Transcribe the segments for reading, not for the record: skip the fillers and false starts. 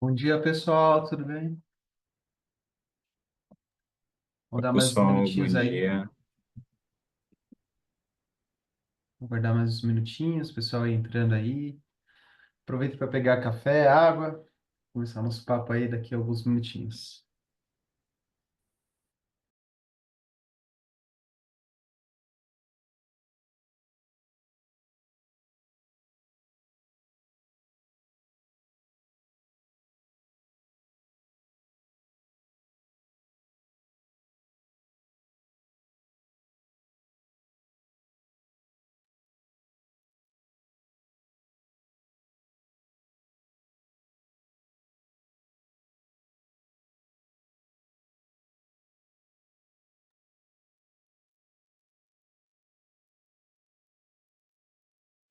Bom dia, pessoal, tudo bem? Vamos dar mais uns Pessoal, bom minutinhos aí. dia. Vou guardar mais uns minutinhos, o pessoal aí entrando aí. Aproveita para pegar café, água. Começar nosso papo aí daqui a alguns minutinhos.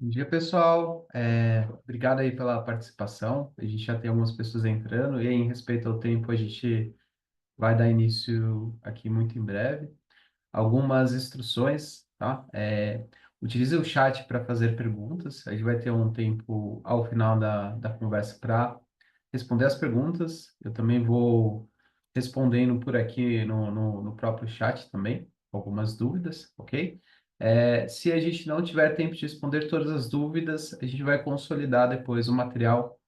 Bom dia, pessoal. Obrigado aí pela participação. A gente já tem algumas pessoas entrando e em respeito ao tempo, a gente vai dar início aqui muito em breve. Algumas instruções, tá? Utilize o chat para fazer perguntas. A gente vai ter um tempo ao final da conversa para responder as perguntas. Eu também vou respondendo por aqui no próprio chat também, algumas dúvidas, ok? Se a gente não tiver tempo de responder todas as dúvidas, a gente vai consolidar depois o material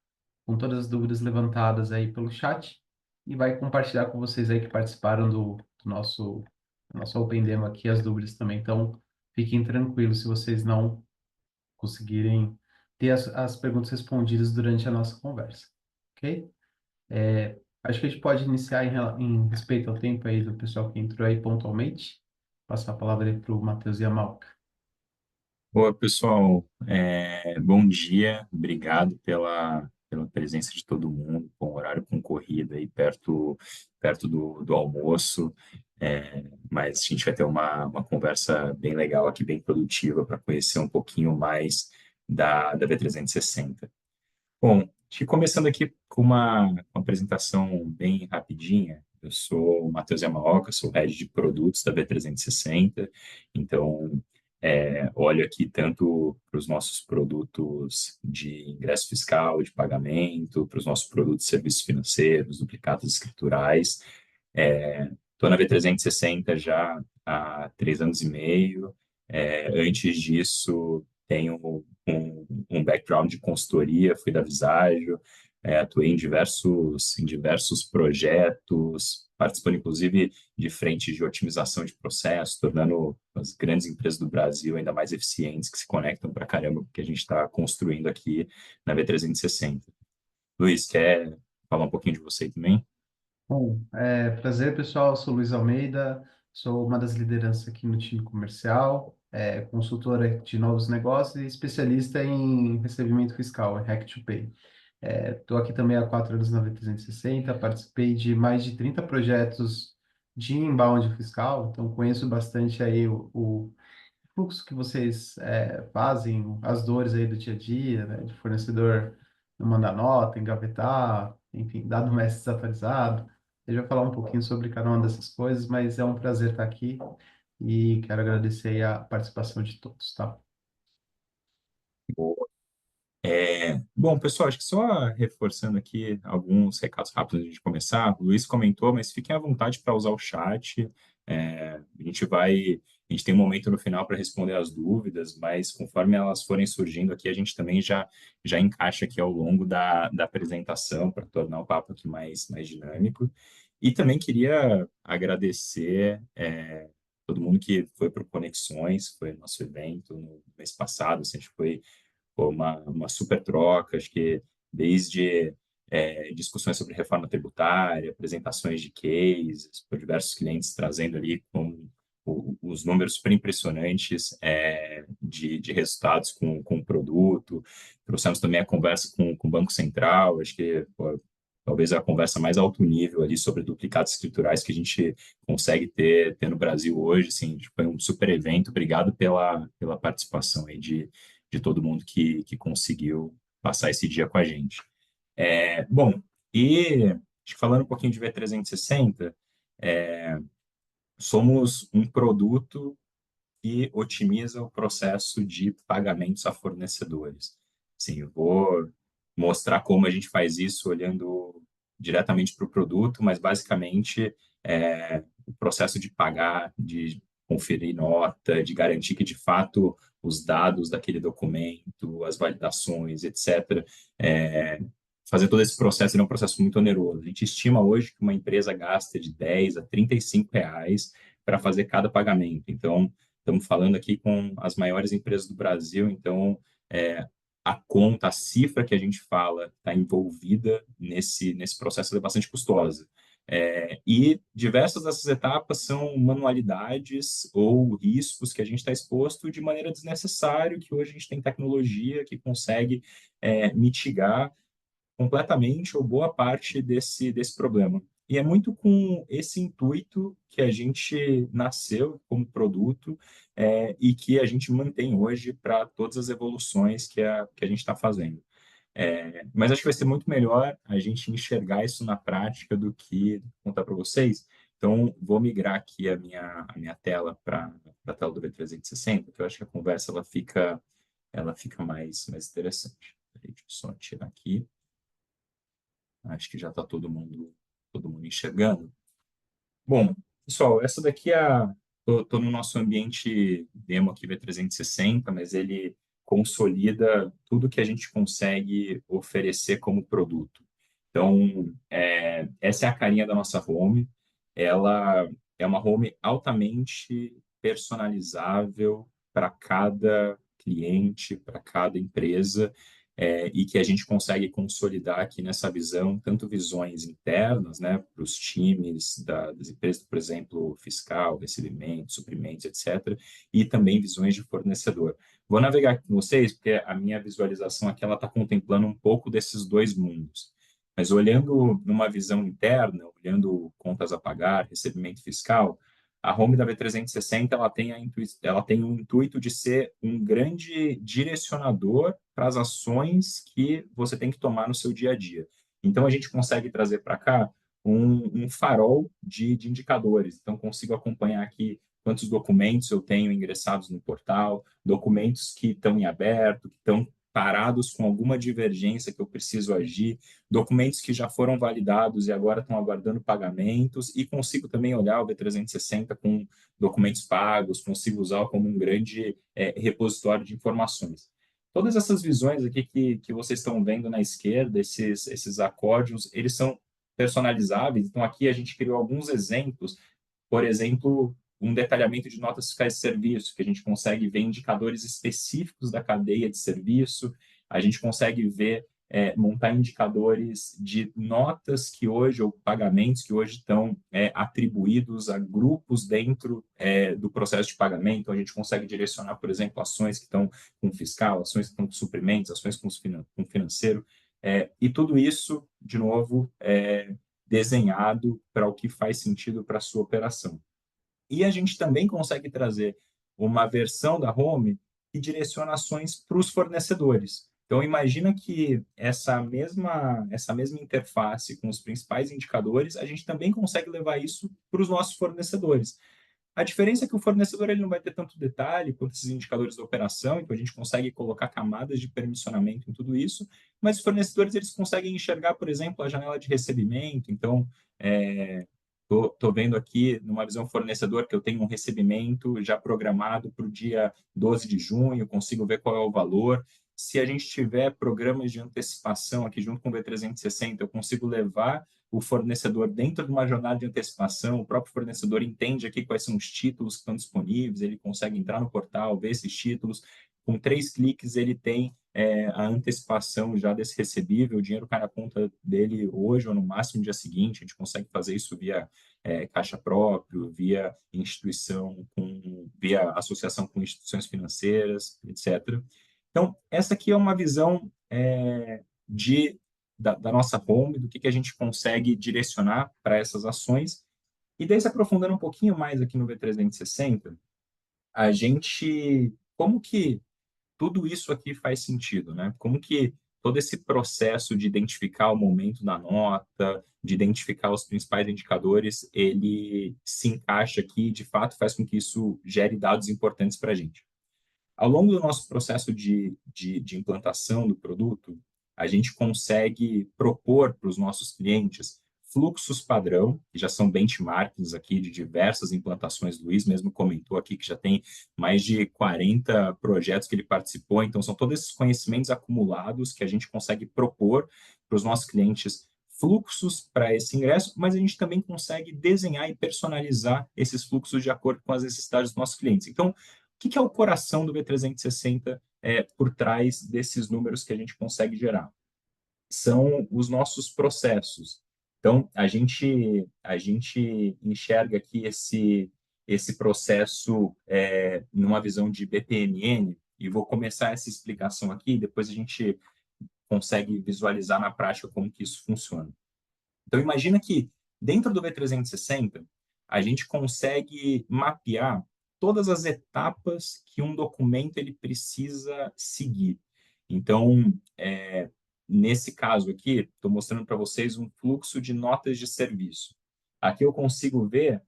com todas as dúvidas levantadas aí pelo chat e vai compartilhar com vocês aí que participaram do nosso Open Demo aqui as dúvidas também. Então, fiquem tranquilos se vocês não conseguirem ter as perguntas respondidas durante a nossa conversa, ok? Acho que a gente pode iniciar em respeito ao tempo aí do pessoal que entrou aí pontualmente. Passar a palavra aí para o Matheus e a Malca. Boa, pessoal. Bom dia. Obrigado pela presença de todo mundo. Bom horário concorrido aí perto do almoço. Mas a gente vai ter uma conversa bem legal aqui, bem produtiva, para conhecer um pouquinho mais da V360. Bom, começando aqui com uma apresentação bem rapidinha. Eu sou o Matheus Yamaoka, sou Head de Produtos da B360. Então, olho aqui tanto para os nossos produtos de ingresso fiscal, de pagamento, para os nossos produtos de serviços financeiros, duplicados escriturais. Estou na V360 já há 3 anos e meio. Antes disso, tenho um background de consultoria, fui da Visagio, atuei em diversos projetos, participando inclusive de frentes de otimização de processos, tornando as grandes empresas do Brasil ainda mais eficientes, que se conectam para caramba com o que a gente está construindo aqui na V360. Luiz, quer falar um pouquinho de você também? Bom, prazer, pessoal. Eu sou Luiz Almeida, sou uma das lideranças aqui no time comercial, consultora de novos negócios e especialista em recebimento fiscal, Hack to Pay. Estou aqui também há 4 anos na V360, participei de mais de 30 projetos de inbound fiscal, então conheço bastante aí o fluxo que vocês fazem, as dores aí do dia a dia, né, de fornecedor não mandar nota, engavetar, enfim, dado mestre desatualizado. Eu já vou falar um pouquinho sobre cada uma dessas coisas, mas é um prazer estar aqui e quero agradecer aí a participação de todos, tá? Bom, pessoal, acho que só reforçando aqui alguns recados rápidos antes de começar. O Luiz comentou, mas fiquem à vontade para usar o chat. A gente tem um momento no final para responder as dúvidas, mas conforme elas forem surgindo aqui, a gente também já encaixa aqui ao longo da apresentação para tornar o papo aqui mais dinâmico. E também queria agradecer todo mundo que foi para o Conexões, foi nosso evento no mês passado, assim, a gente foi uma super troca, acho que desde discussões sobre reforma tributária, apresentações de cases, por diversos clientes trazendo ali com os números super impressionantes de resultados com o produto. Trouxemos também a conversa com o Banco Central, acho que pô, talvez a conversa mais alto nível ali sobre duplicados escriturais que a gente consegue ter no Brasil hoje. Assim, foi um super evento. Obrigado pela participação aí de todo mundo que conseguiu passar esse dia com a gente. Bom, e acho que falando um pouquinho de V360, somos um produto que otimiza o processo de pagamentos a fornecedores. Sim, eu vou mostrar como a gente faz isso olhando diretamente para o produto, mas basicamente o processo de pagar, de conferir nota, de garantir que de fato os dados daquele documento, as validações, etc. É, fazer todo esse processo é um processo muito oneroso. A gente estima hoje que uma empresa gasta de 10 a 35 reais para fazer cada pagamento. Então, estamos falando aqui com as maiores empresas do Brasil, então é, a conta, a cifra que a gente fala está envolvida nesse processo é bastante custosa. E diversas dessas etapas são manualidades ou riscos que a gente está exposto de maneira desnecessária, que hoje a gente tem tecnologia que consegue mitigar completamente ou boa parte desse problema. E é muito com esse intuito que a gente nasceu como produto e que a gente mantém hoje para todas as evoluções que a gente está fazendo. Mas acho que vai ser muito melhor a gente enxergar isso na prática do que contar para vocês. Então, vou migrar aqui a minha tela para a tela do V360, que eu acho que a conversa ela fica mais interessante. Deixa eu só tirar aqui. Acho que já está todo mundo enxergando. Bom, pessoal, essa daqui tô no nosso ambiente demo aqui V360, mas ele consolida tudo que a gente consegue oferecer como produto. Então, essa é a carinha da nossa home. Ela é uma home altamente personalizável para cada cliente, para cada empresa e que a gente consegue consolidar aqui nessa visão, tanto visões internas, né, para os times das empresas, por exemplo, fiscal, recebimento, suprimentos, etc., e também visões de fornecedor. Vou navegar com vocês, porque a minha visualização aqui ela está contemplando um pouco desses dois mundos. Mas olhando numa visão interna, olhando contas a pagar, recebimento fiscal, a Home da V360 ela tem o intuito de ser um grande direcionador para as ações que você tem que tomar no seu dia a dia. Então, a gente consegue trazer para cá um farol de indicadores. Então, consigo acompanhar aqui quantos documentos eu tenho ingressados no portal, documentos que estão em aberto, que estão parados com alguma divergência que eu preciso agir, documentos que já foram validados e agora estão aguardando pagamentos, e consigo também olhar o V360 com documentos pagos, consigo usar como um grande repositório de informações. Todas essas visões aqui que vocês estão vendo na esquerda, esses acórdons, eles são personalizáveis. Então, aqui a gente criou alguns exemplos, por exemplo, um detalhamento de notas fiscais de serviço, que a gente consegue ver indicadores específicos da cadeia de serviço, a gente consegue ver, montar indicadores de notas que hoje, ou pagamentos que hoje estão atribuídos a grupos dentro do processo de pagamento. Então, a gente consegue direcionar, por exemplo, ações que estão com fiscal, ações que estão com suprimentos, ações com financeiro, e tudo isso, de novo, desenhado para o que faz sentido para a sua operação. E a gente também consegue trazer uma versão da Home que direciona ações para os fornecedores. Então, imagina que essa mesma interface com os principais indicadores, a gente também consegue levar isso para os nossos fornecedores. A diferença é que o fornecedor ele não vai ter tanto detalhe quanto esses indicadores da operação, então a gente consegue colocar camadas de permissionamento em tudo isso, mas os fornecedores eles conseguem enxergar, por exemplo, a janela de recebimento. Então, estou vendo aqui numa visão fornecedor que eu tenho um recebimento já programado para o dia 12 de junho, consigo ver qual é o valor. Se a gente tiver programas de antecipação aqui junto com o V360, eu consigo levar o fornecedor dentro de uma jornada de antecipação, o próprio fornecedor entende aqui quais são os títulos que estão disponíveis, ele consegue entrar no portal, ver esses títulos. Com 3 cliques, ele tem a antecipação já desse recebível, o dinheiro cai na conta dele hoje ou no máximo no dia seguinte. A gente consegue fazer isso via caixa próprio, via instituição, via associação com instituições financeiras, etc. Então, essa aqui é uma visão da nossa home, do que a gente consegue direcionar para essas ações. E daí, se aprofundando um pouquinho mais aqui no V360, como que tudo isso aqui faz sentido, né? Como que todo esse processo de identificar o momento da nota, de identificar os principais indicadores, ele se encaixa aqui e, de fato, faz com que isso gere dados importantes para a gente. Ao longo do nosso processo de implantação do produto, a gente consegue propor para os nossos clientes fluxos padrão, que já são benchmarks aqui de diversas implantações. O Luiz mesmo comentou aqui que já tem mais de 40 projetos que ele participou, então são todos esses conhecimentos acumulados que a gente consegue propor para os nossos clientes fluxos para esse ingresso, mas a gente também consegue desenhar e personalizar esses fluxos de acordo com as necessidades dos nossos clientes. Então, o que é o coração do B360 por trás desses números que a gente consegue gerar? São os nossos processos. Então, a gente enxerga aqui esse processo numa visão de BPMN, e vou começar essa explicação aqui, depois a gente consegue visualizar na prática como que isso funciona. Então, imagina que dentro do V360, a gente consegue mapear todas as etapas que um documento ele precisa seguir. Então, nesse caso aqui, estou mostrando para vocês um fluxo de notas de serviço. Aqui eu consigo ver,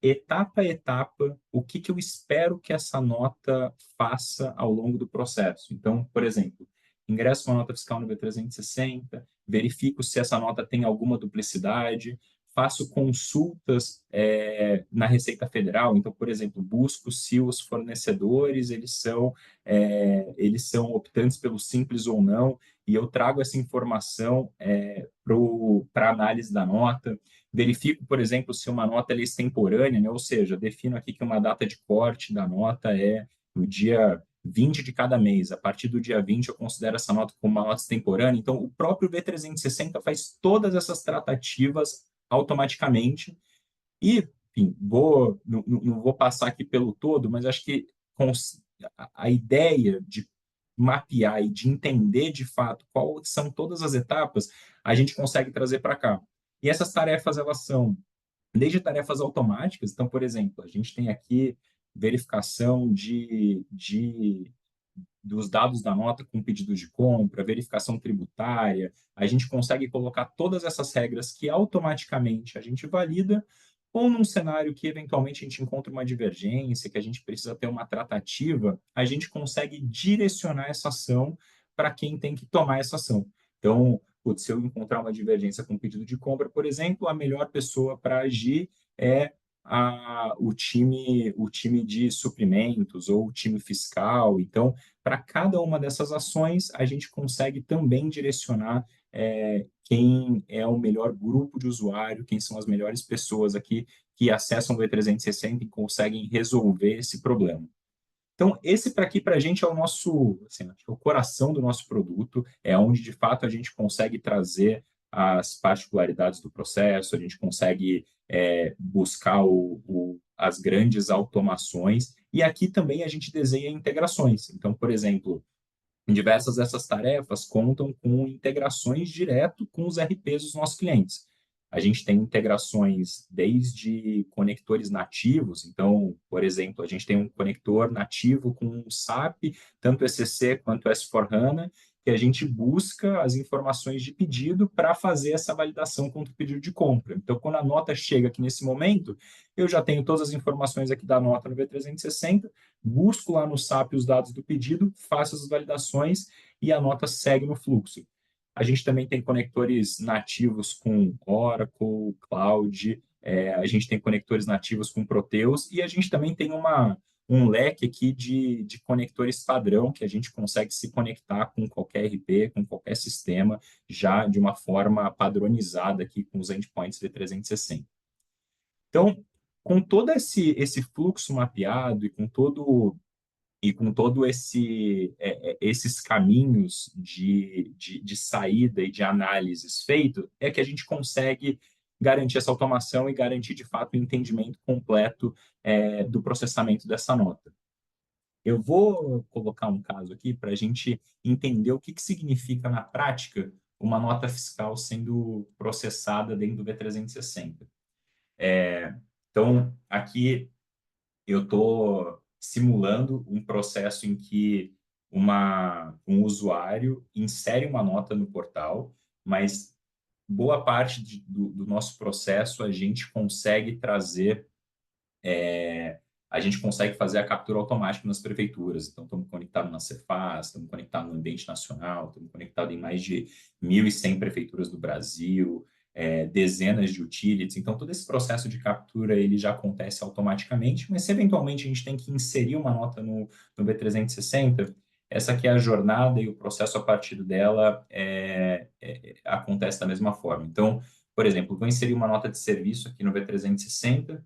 etapa a etapa, o que, que eu espero que essa nota faça ao longo do processo. Então, por exemplo, ingresso uma nota fiscal no B360, verifico se essa nota tem alguma duplicidade, faço consultas na Receita Federal. Então, por exemplo, busco se os fornecedores eles são optantes pelo simples ou não, e eu trago essa informação para análise da nota. Verifico, por exemplo, se uma nota é extemporânea, né? Ou seja, defino aqui que uma data de corte da nota é no dia 20 de cada mês. A partir do dia 20, eu considero essa nota como uma nota extemporânea. Então, o próprio V360 faz todas essas tratativas automaticamente. E, enfim, não vou passar aqui pelo todo, mas acho que a ideia de mapear e de entender de fato quais são todas as etapas, a gente consegue trazer para cá. E essas tarefas, elas são desde tarefas automáticas. Então, por exemplo, a gente tem aqui verificação dos dados da nota com pedido de compra, verificação tributária. A gente consegue colocar todas essas regras que automaticamente a gente valida, ou num cenário que eventualmente a gente encontra uma divergência, que a gente precisa ter uma tratativa, a gente consegue direcionar essa ação para quem tem que tomar essa ação. Então, putz, se eu encontrar uma divergência com pedido de compra, por exemplo, a melhor pessoa para agir é o time de suprimentos ou o time fiscal. Então, para cada uma dessas ações, a gente consegue também direcionar quem é o melhor grupo de usuário, quem são as melhores pessoas aqui que acessam o E360 e conseguem resolver esse problema. Então, esse para aqui, para a gente, é o nosso, assim, o coração do nosso produto, é onde, de fato, a gente consegue trazer as particularidades do processo, a gente consegue buscar as grandes automações, e aqui também a gente desenha integrações. Então, por exemplo, diversas dessas tarefas contam com integrações direto com os RPs dos nossos clientes. A gente tem integrações desde conectores nativos. Então, por exemplo, a gente tem um conector nativo com o SAP, tanto ECC quanto S/4HANA, que a gente busca as informações de pedido para fazer essa validação contra o pedido de compra. Então, quando a nota chega aqui nesse momento, eu já tenho todas as informações aqui da nota no V360, busco lá no SAP os dados do pedido, faço as validações e a nota segue no fluxo. A gente também tem conectores nativos com Oracle, Cloud, a gente tem conectores nativos com Proteus, e a gente também tem um leque aqui de conectores padrão que a gente consegue se conectar com qualquer RP, com qualquer sistema, já de uma forma padronizada aqui com os endpoints V360. Então, com todo esse fluxo mapeado e com todo esses caminhos de saída e de análises feitos, é que a gente consegue garantir essa automação e garantir, de fato, o entendimento completo do processamento dessa nota. Eu vou colocar um caso aqui para a gente entender o que significa, na prática, uma nota fiscal sendo processada dentro do V360. Então, aqui eu estou simulando um processo em que um usuário insere uma nota no portal, mas boa parte do nosso processo a gente consegue trazer a gente consegue fazer a captura automática nas prefeituras. Então, estamos conectados na Cefaz, estamos conectados no ambiente nacional, estamos conectados em mais de 1.100 prefeituras do Brasil, dezenas de utilities. Então, todo esse processo de captura ele já acontece automaticamente, mas se eventualmente a gente tem que inserir uma nota no B360, essa aqui é a jornada e o processo a partir dela acontece da mesma forma. Então, por exemplo, vou inserir uma nota de serviço aqui no B360.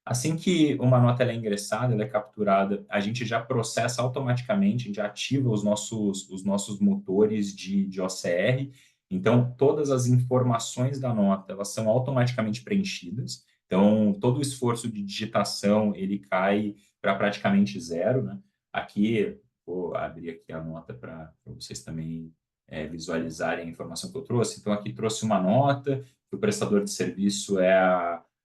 Assim que uma nota ela é ingressada, ela é capturada, a gente já processa automaticamente, a gente já ativa os nossos motores de OCR. Então, todas as informações da nota, elas são automaticamente preenchidas. Então, todo o esforço de digitação, ele cai para praticamente zero, né? Aqui, vou abrir aqui a nota para vocês também visualizarem a informação que eu trouxe. Então, aqui trouxe uma nota, que o prestador de serviço é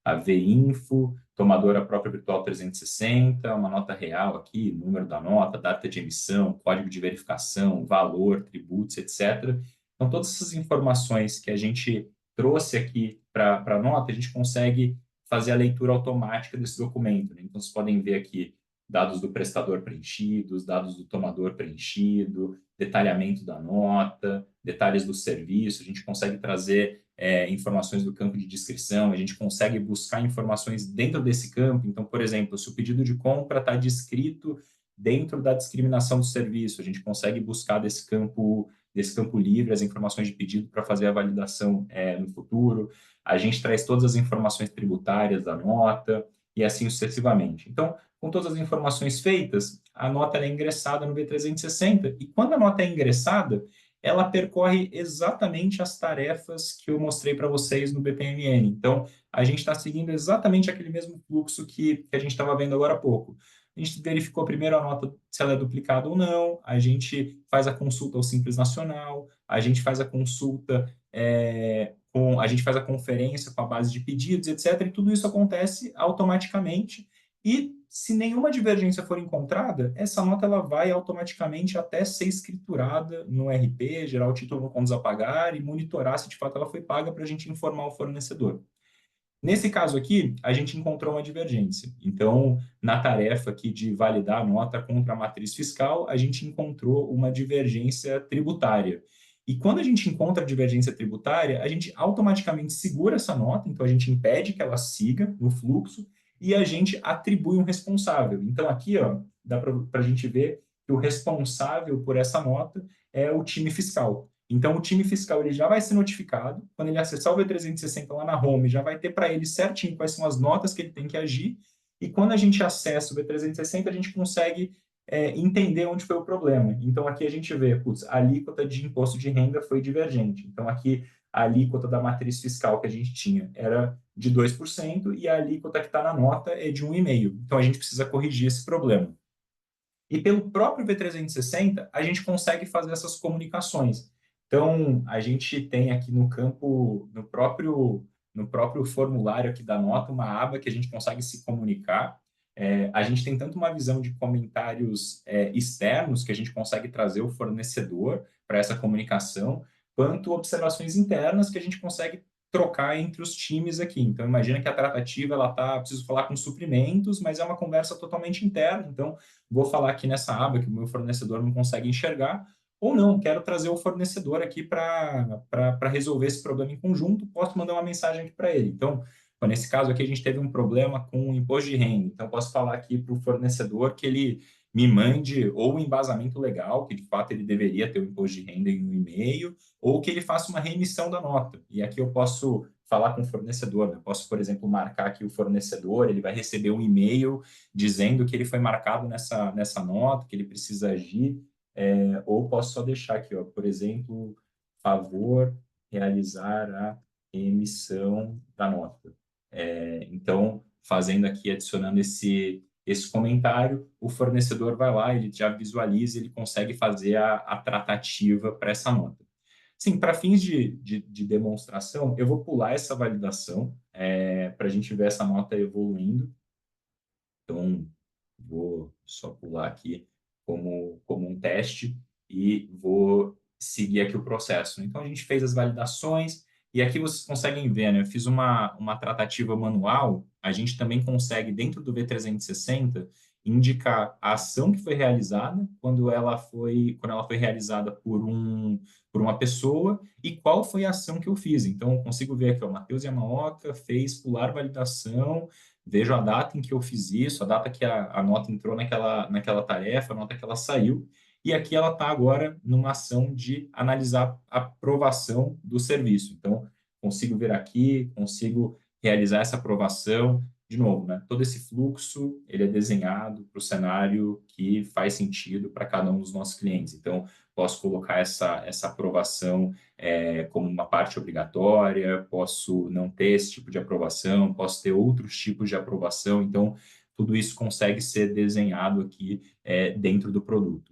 a VInfo, tomadora própria virtual 360, uma nota real aqui, número da nota, data de emissão, código de verificação, valor, tributos, etc. Então, todas essas informações que a gente trouxe aqui para a nota, a gente consegue fazer a leitura automática desse documento, né? Então, vocês podem ver aqui dados do prestador preenchidos, dados do tomador preenchido, detalhamento da nota, detalhes do serviço, a gente consegue trazer informações do campo de descrição, a gente consegue buscar informações dentro desse campo. Então, por exemplo, se o pedido de compra está descrito dentro da discriminação do serviço, a gente consegue buscar desse campo livre as informações de pedido para fazer a validação no futuro. A gente traz todas as informações tributárias da nota e assim sucessivamente. Então, com todas as informações feitas, a nota é ingressada no B360 e quando a nota é ingressada, ela percorre exatamente as tarefas que eu mostrei para vocês no BPMN. Então, a gente está seguindo exatamente aquele mesmo fluxo que a gente estava vendo agora há pouco. A gente verificou primeiro a nota se ela é duplicada ou não, a gente faz a consulta ao Simples Nacional, a gente faz a consulta a gente faz a conferência com a base de pedidos, etc. E tudo isso acontece automaticamente. E se nenhuma divergência for encontrada, essa nota ela vai automaticamente até ser escriturada no RP, gerar o título no contas a pagar e monitorar se de fato ela foi paga para a gente informar o fornecedor. Nesse caso aqui, a gente encontrou uma divergência. Então, na tarefa aqui de validar a nota contra a matriz fiscal, a gente encontrou uma divergência tributária. E quando a gente encontra a divergência tributária, a gente automaticamente segura essa nota, então a gente impede que ela siga no fluxo e a gente atribui um responsável. Então, aqui, ó, dá para a gente ver que o responsável por essa nota é o time fiscal. Então, o time fiscal ele já vai ser notificado. Quando ele acessar o V360 lá na home, já vai ter para ele certinho quais são as notas que ele tem que agir. E quando a gente acessa o V360, a gente consegue entender onde foi o problema. Então, aqui a gente vê, putz, a alíquota de imposto de renda foi divergente. Então, aqui a alíquota da matriz fiscal que a gente tinha era de 2% e a alíquota que está na nota é de 1,5%. Então, a gente precisa corrigir esse problema. E pelo próprio V360, a gente consegue fazer essas comunicações. Então, a gente tem aqui no campo, no próprio formulário aqui da nota, uma aba que a gente consegue se comunicar. A gente tem tanto uma visão de comentários externos, que a gente consegue trazer o fornecedor para essa comunicação, quanto observações internas que a gente consegue trocar entre os times aqui. Então, imagina que a tratativa, ela tá, preciso falar com suprimentos, mas é uma conversa totalmente interna. Então, vou falar aqui nessa aba que o meu fornecedor não consegue enxergar, ou não, quero trazer o fornecedor aqui para resolver esse problema em conjunto, posso mandar uma mensagem aqui para ele. Então, nesse caso aqui, a gente teve um problema com o imposto de renda. Então, posso falar aqui para o fornecedor que ele me mande ou um embasamento legal, que de fato ele deveria ter o imposto de renda em um e-mail, ou que ele faça uma remissão da nota. E aqui eu posso falar com o fornecedor, né? Eu posso, por exemplo, marcar aqui o fornecedor, ele vai receber um e-mail dizendo que ele foi marcado nessa nota, que ele precisa agir, ou posso só deixar aqui, ó, por exemplo, favor realizar a emissão da nota. Então, fazendo aqui, adicionando esse comentário, o fornecedor vai lá, ele já visualiza, ele consegue fazer a tratativa para essa nota. Sim, para fins de demonstração, eu vou pular essa validação para a gente ver essa nota evoluindo. Então, vou só pular aqui como um teste e vou seguir aqui o processo. Então, a gente fez as validações, E aqui vocês conseguem ver, né? Eu fiz uma tratativa manual, a gente também consegue, dentro do V360, indicar a ação que foi realizada, quando ela foi realizada por uma pessoa, e qual foi a ação que eu fiz. Então, eu consigo ver aqui, ó, Matheus Yamaoka fez pular validação, vejo a data em que eu fiz isso, a data que a nota entrou naquela tarefa, a nota que ela saiu, e aqui ela está agora numa ação de analisar a aprovação do serviço. Então, consigo ver aqui, consigo realizar essa aprovação. De novo, né? Todo esse fluxo ele é desenhado para o cenário que faz sentido para cada um dos nossos clientes. Então, posso colocar essa aprovação como uma parte obrigatória, posso não ter esse tipo de aprovação, posso ter outros tipos de aprovação. Então, tudo isso consegue ser desenhado aqui dentro do produto.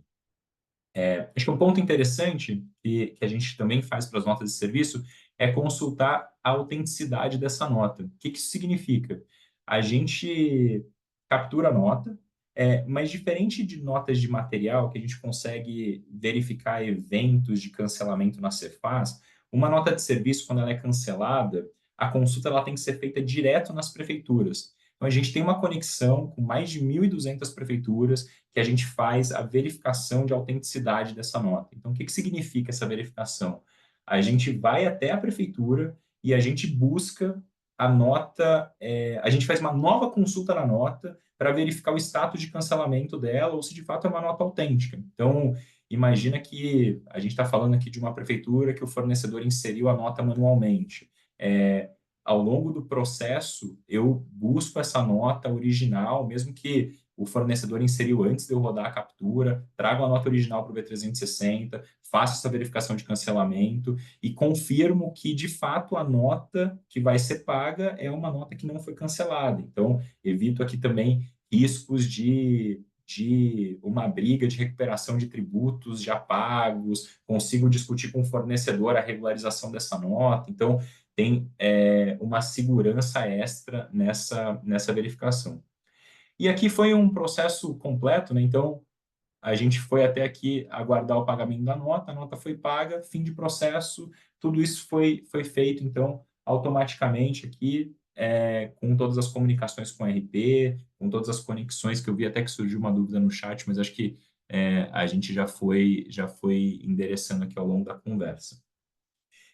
Acho que um ponto interessante que a gente também faz para as notas de serviço é consultar a autenticidade dessa nota. O que isso significa? A gente captura a nota, mas diferente de notas de material, que a gente consegue verificar eventos de cancelamento na Cefaz, uma nota de serviço, quando ela é cancelada, a consulta ela tem que ser feita direto nas prefeituras. Então, a gente tem uma conexão com mais de 1.200 prefeituras que a gente faz a verificação de autenticidade dessa nota. Então, o que significa essa verificação? A gente vai até a prefeitura e a gente busca a nota, a gente faz uma nova consulta na nota para verificar o status de cancelamento dela ou se de fato é uma nota autêntica. Então, imagina que a gente está falando aqui de uma prefeitura que o fornecedor inseriu a nota manualmente. Ao longo do processo, eu busco essa nota original, mesmo que o fornecedor inseriu antes de eu rodar a captura, trago a nota original para o V360, faço essa verificação de cancelamento e confirmo que, de fato, a nota que vai ser paga é uma nota que não foi cancelada. Então, evito aqui também riscos de uma briga de recuperação de tributos já pagos, consigo discutir com o fornecedor a regularização dessa nota. Então, tem uma segurança extra nessa verificação. E aqui foi um processo completo, né? Então, a gente foi até aqui aguardar o pagamento da nota, a nota foi paga, fim de processo, tudo isso foi feito, então, automaticamente aqui, com todas as comunicações com o RP, com todas as conexões, que eu vi até que surgiu uma dúvida no chat, mas acho que a gente já foi endereçando aqui ao longo da conversa.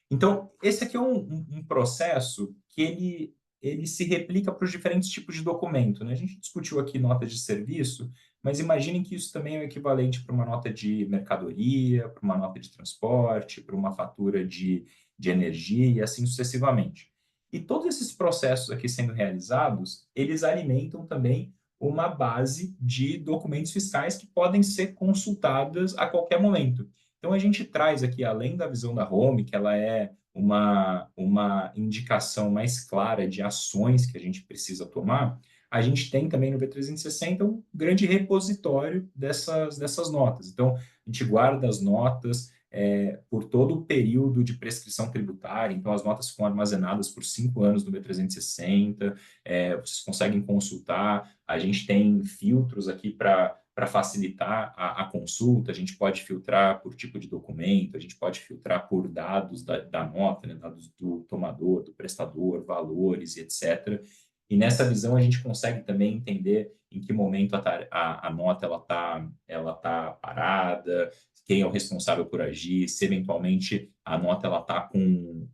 Então, esse aqui é um processo que ele se replica para os diferentes tipos de documento, né? A gente discutiu aqui nota de serviço, mas imaginem que isso também é o equivalente para uma nota de mercadoria, para uma nota de transporte, para uma fatura de energia e assim sucessivamente. E todos esses processos aqui sendo realizados, eles alimentam também uma base de documentos fiscais que podem ser consultadas a qualquer momento. Então, a gente traz aqui, além da visão da Home, que ela é uma indicação mais clara de ações que a gente precisa tomar, a gente tem também no V360 um grande repositório dessas notas. Então, a gente guarda as notas por todo o período de prescrição tributária, então as notas ficam armazenadas por 5 anos no V360, vocês conseguem consultar, a gente tem filtros aqui para facilitar a consulta, a gente pode filtrar por tipo de documento, a gente pode filtrar por dados da nota, né, dados do tomador, do prestador, valores e etc. E nessa visão a gente consegue também entender em que momento a nota ela tá parada, quem é o responsável por agir, se eventualmente a nota ela está com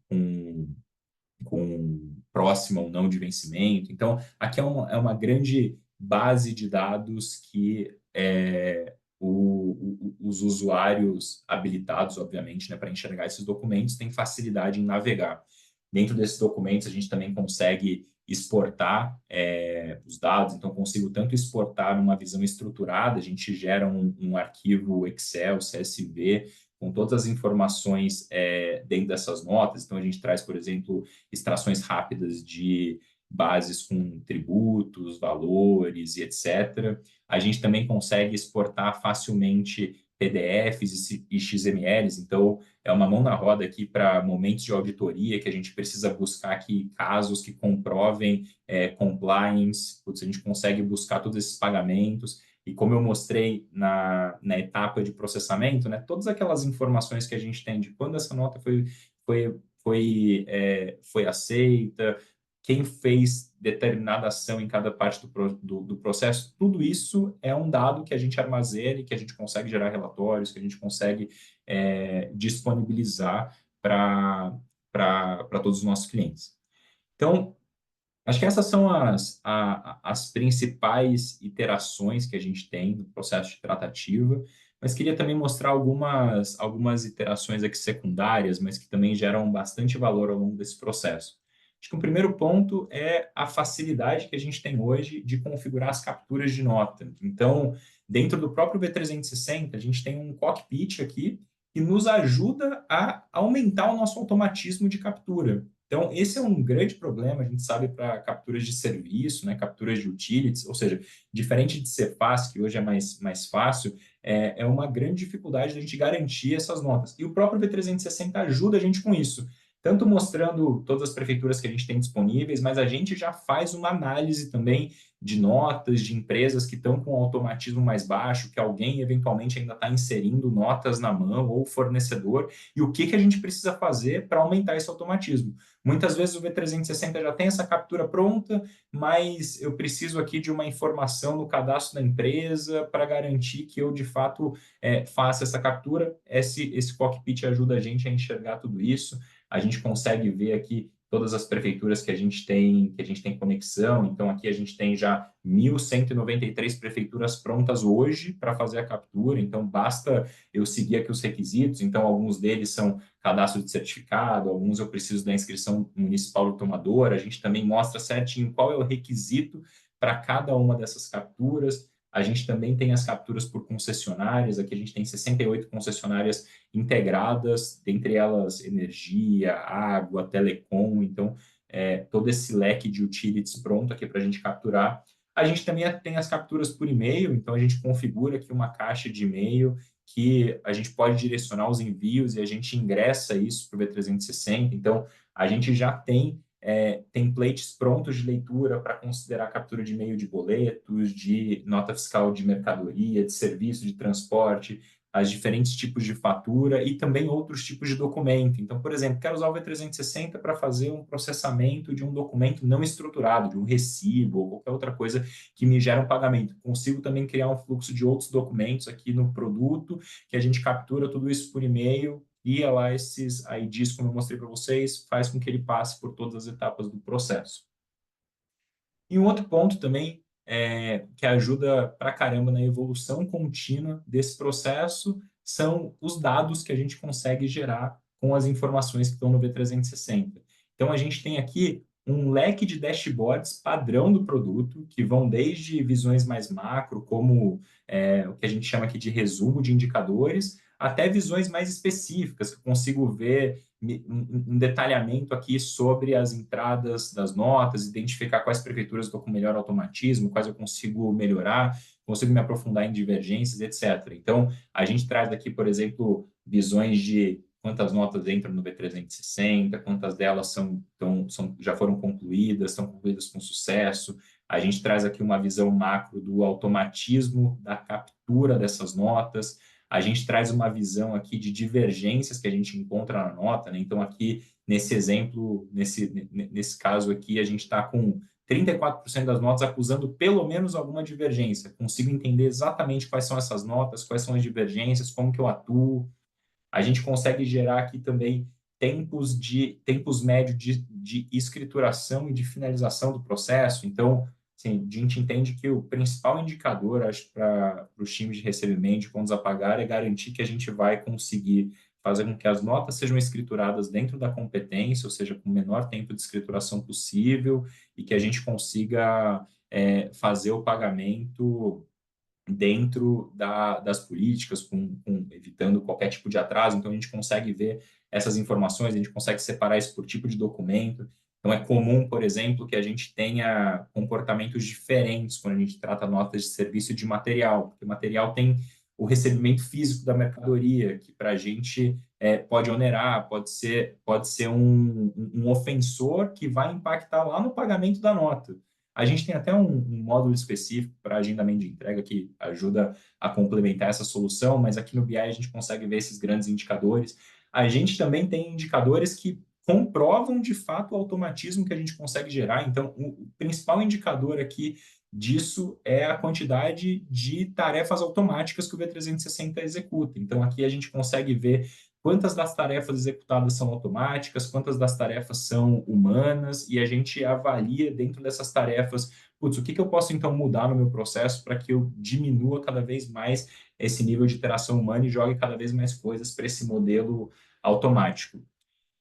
próxima ou não de vencimento. Então, aqui é uma grande base de dados que os usuários habilitados, obviamente, né, para enxergar esses documentos, têm facilidade em navegar. Dentro desses documentos, a gente também consegue exportar os dados, então consigo tanto exportar numa visão estruturada, a gente gera um arquivo Excel, CSV, com todas as informações dentro dessas notas. Então, a gente traz, por exemplo, extrações rápidas de bases com tributos, valores e etc. A gente também consegue exportar facilmente PDFs e XMLs, então é uma mão na roda aqui para momentos de auditoria que a gente precisa buscar aqui casos que comprovem compliance, a gente consegue buscar todos esses pagamentos e como eu mostrei na etapa de processamento, né, todas aquelas informações que a gente tem de quando essa nota foi aceita, quem fez determinada ação em cada parte do processo, tudo isso é um dado que a gente armazena e que a gente consegue gerar relatórios, que a gente consegue disponibilizar para todos os nossos clientes. Então, acho que essas são as principais iterações que a gente tem no processo de tratativa, mas queria também mostrar algumas iterações aqui secundárias, mas que também geram bastante valor ao longo desse processo. Acho que o primeiro ponto é a facilidade que a gente tem hoje de configurar as capturas de nota. Então, dentro do próprio V360, a gente tem um cockpit aqui que nos ajuda a aumentar o nosso automatismo de captura. Então, esse é um grande problema, a gente sabe, para capturas de serviço, né, capturas de utilities, ou seja, diferente de Cefaz, que hoje é mais fácil, é uma grande dificuldade da gente garantir essas notas. E o próprio V360 ajuda a gente com isso, tanto mostrando todas as prefeituras que a gente tem disponíveis, mas a gente já faz uma análise também de notas de empresas que estão com automatismo mais baixo, que alguém eventualmente ainda está inserindo notas na mão ou fornecedor, e o que a gente precisa fazer para aumentar esse automatismo. Muitas vezes o V360 já tem essa captura pronta, mas eu preciso aqui de uma informação no cadastro da empresa para garantir que eu, de fato, faça essa captura. Esse cockpit ajuda a gente a enxergar tudo isso. A gente consegue ver aqui todas as prefeituras que a gente tem conexão. Então, aqui a gente tem já 1.193 prefeituras prontas hoje para fazer a captura. Então, basta eu seguir aqui os requisitos. Então, alguns deles são cadastro de certificado, alguns eu preciso da inscrição municipal do tomador. A gente também mostra certinho qual é o requisito para cada uma dessas capturas. A gente também tem as capturas por concessionárias. Aqui a gente tem 68 concessionárias integradas, dentre elas energia, água, telecom. Então, todo esse leque de utilities pronto aqui para a gente capturar. A gente também tem as capturas por e-mail, então a gente configura aqui uma caixa de e-mail que a gente pode direcionar os envios e a gente ingressa isso para o V360. Então, a gente já tem templates prontos de leitura para considerar captura de e-mail de boletos, de nota fiscal de mercadoria, de serviço de transporte, as diferentes tipos de fatura e também outros tipos de documento. Então, por exemplo, quero usar o V360 para fazer um processamento de um documento não estruturado, de um recibo ou qualquer outra coisa que me gera um pagamento. Consigo também criar um fluxo de outros documentos aqui no produto, que a gente captura tudo isso por e-mail, guia lá esses IDs, como eu mostrei para vocês, faz com que ele passe por todas as etapas do processo. E um outro ponto também que ajuda pra caramba na evolução contínua desse processo são os dados que a gente consegue gerar com as informações que estão no V360. Então, a gente tem aqui um leque de dashboards padrão do produto, que vão desde visões mais macro, como o que a gente chama aqui de resumo de indicadores, até visões mais específicas, que eu consigo ver um detalhamento aqui sobre as entradas das notas, identificar quais prefeituras estou com melhor automatismo, quais eu consigo melhorar, consigo me aprofundar em divergências, etc. Então, a gente traz aqui, por exemplo, visões de quantas notas entram no B360, quantas delas já foram concluídas, estão concluídas com sucesso. A gente traz aqui uma visão macro do automatismo da captura dessas notas. A gente traz uma visão aqui de divergências que a gente encontra na nota, né? Então, aqui, nesse exemplo, nesse caso aqui, a gente está com 34% das notas acusando pelo menos alguma divergência. Consigo entender exatamente quais são essas notas, quais são as divergências, como que eu atuo. A gente consegue gerar aqui também tempos médios de escrituração e de finalização do processo. Então, assim, a gente entende que o principal indicador, acho, para os times de recebimento, de contas a pagar, é garantir que a gente vai conseguir fazer com que as notas sejam escrituradas dentro da competência, ou seja, com o menor tempo de escrituração possível, e que a gente consiga fazer o pagamento dentro das políticas, evitando qualquer tipo de atraso. Então, a gente consegue ver essas informações, a gente consegue separar isso por tipo de documento. Então, é comum, por exemplo, que a gente tenha comportamentos diferentes quando a gente trata notas de serviço e de material, porque o material tem o recebimento físico da mercadoria, que para a gente pode onerar, pode ser um ofensor que vai impactar lá no pagamento da nota. A gente tem até um módulo específico para agendamento de entrega que ajuda a complementar essa solução, mas aqui no BI a gente consegue ver esses grandes indicadores. A gente também tem indicadores que comprovam de fato o automatismo que a gente consegue gerar. Então, o principal indicador aqui disso é a quantidade de tarefas automáticas que o V360 executa. Então, aqui a gente consegue ver quantas das tarefas executadas são automáticas, quantas das tarefas são humanas, e a gente avalia dentro dessas tarefas, putz, o que eu posso então mudar no meu processo para que eu diminua cada vez mais esse nível de interação humana e jogue cada vez mais coisas para esse modelo automático.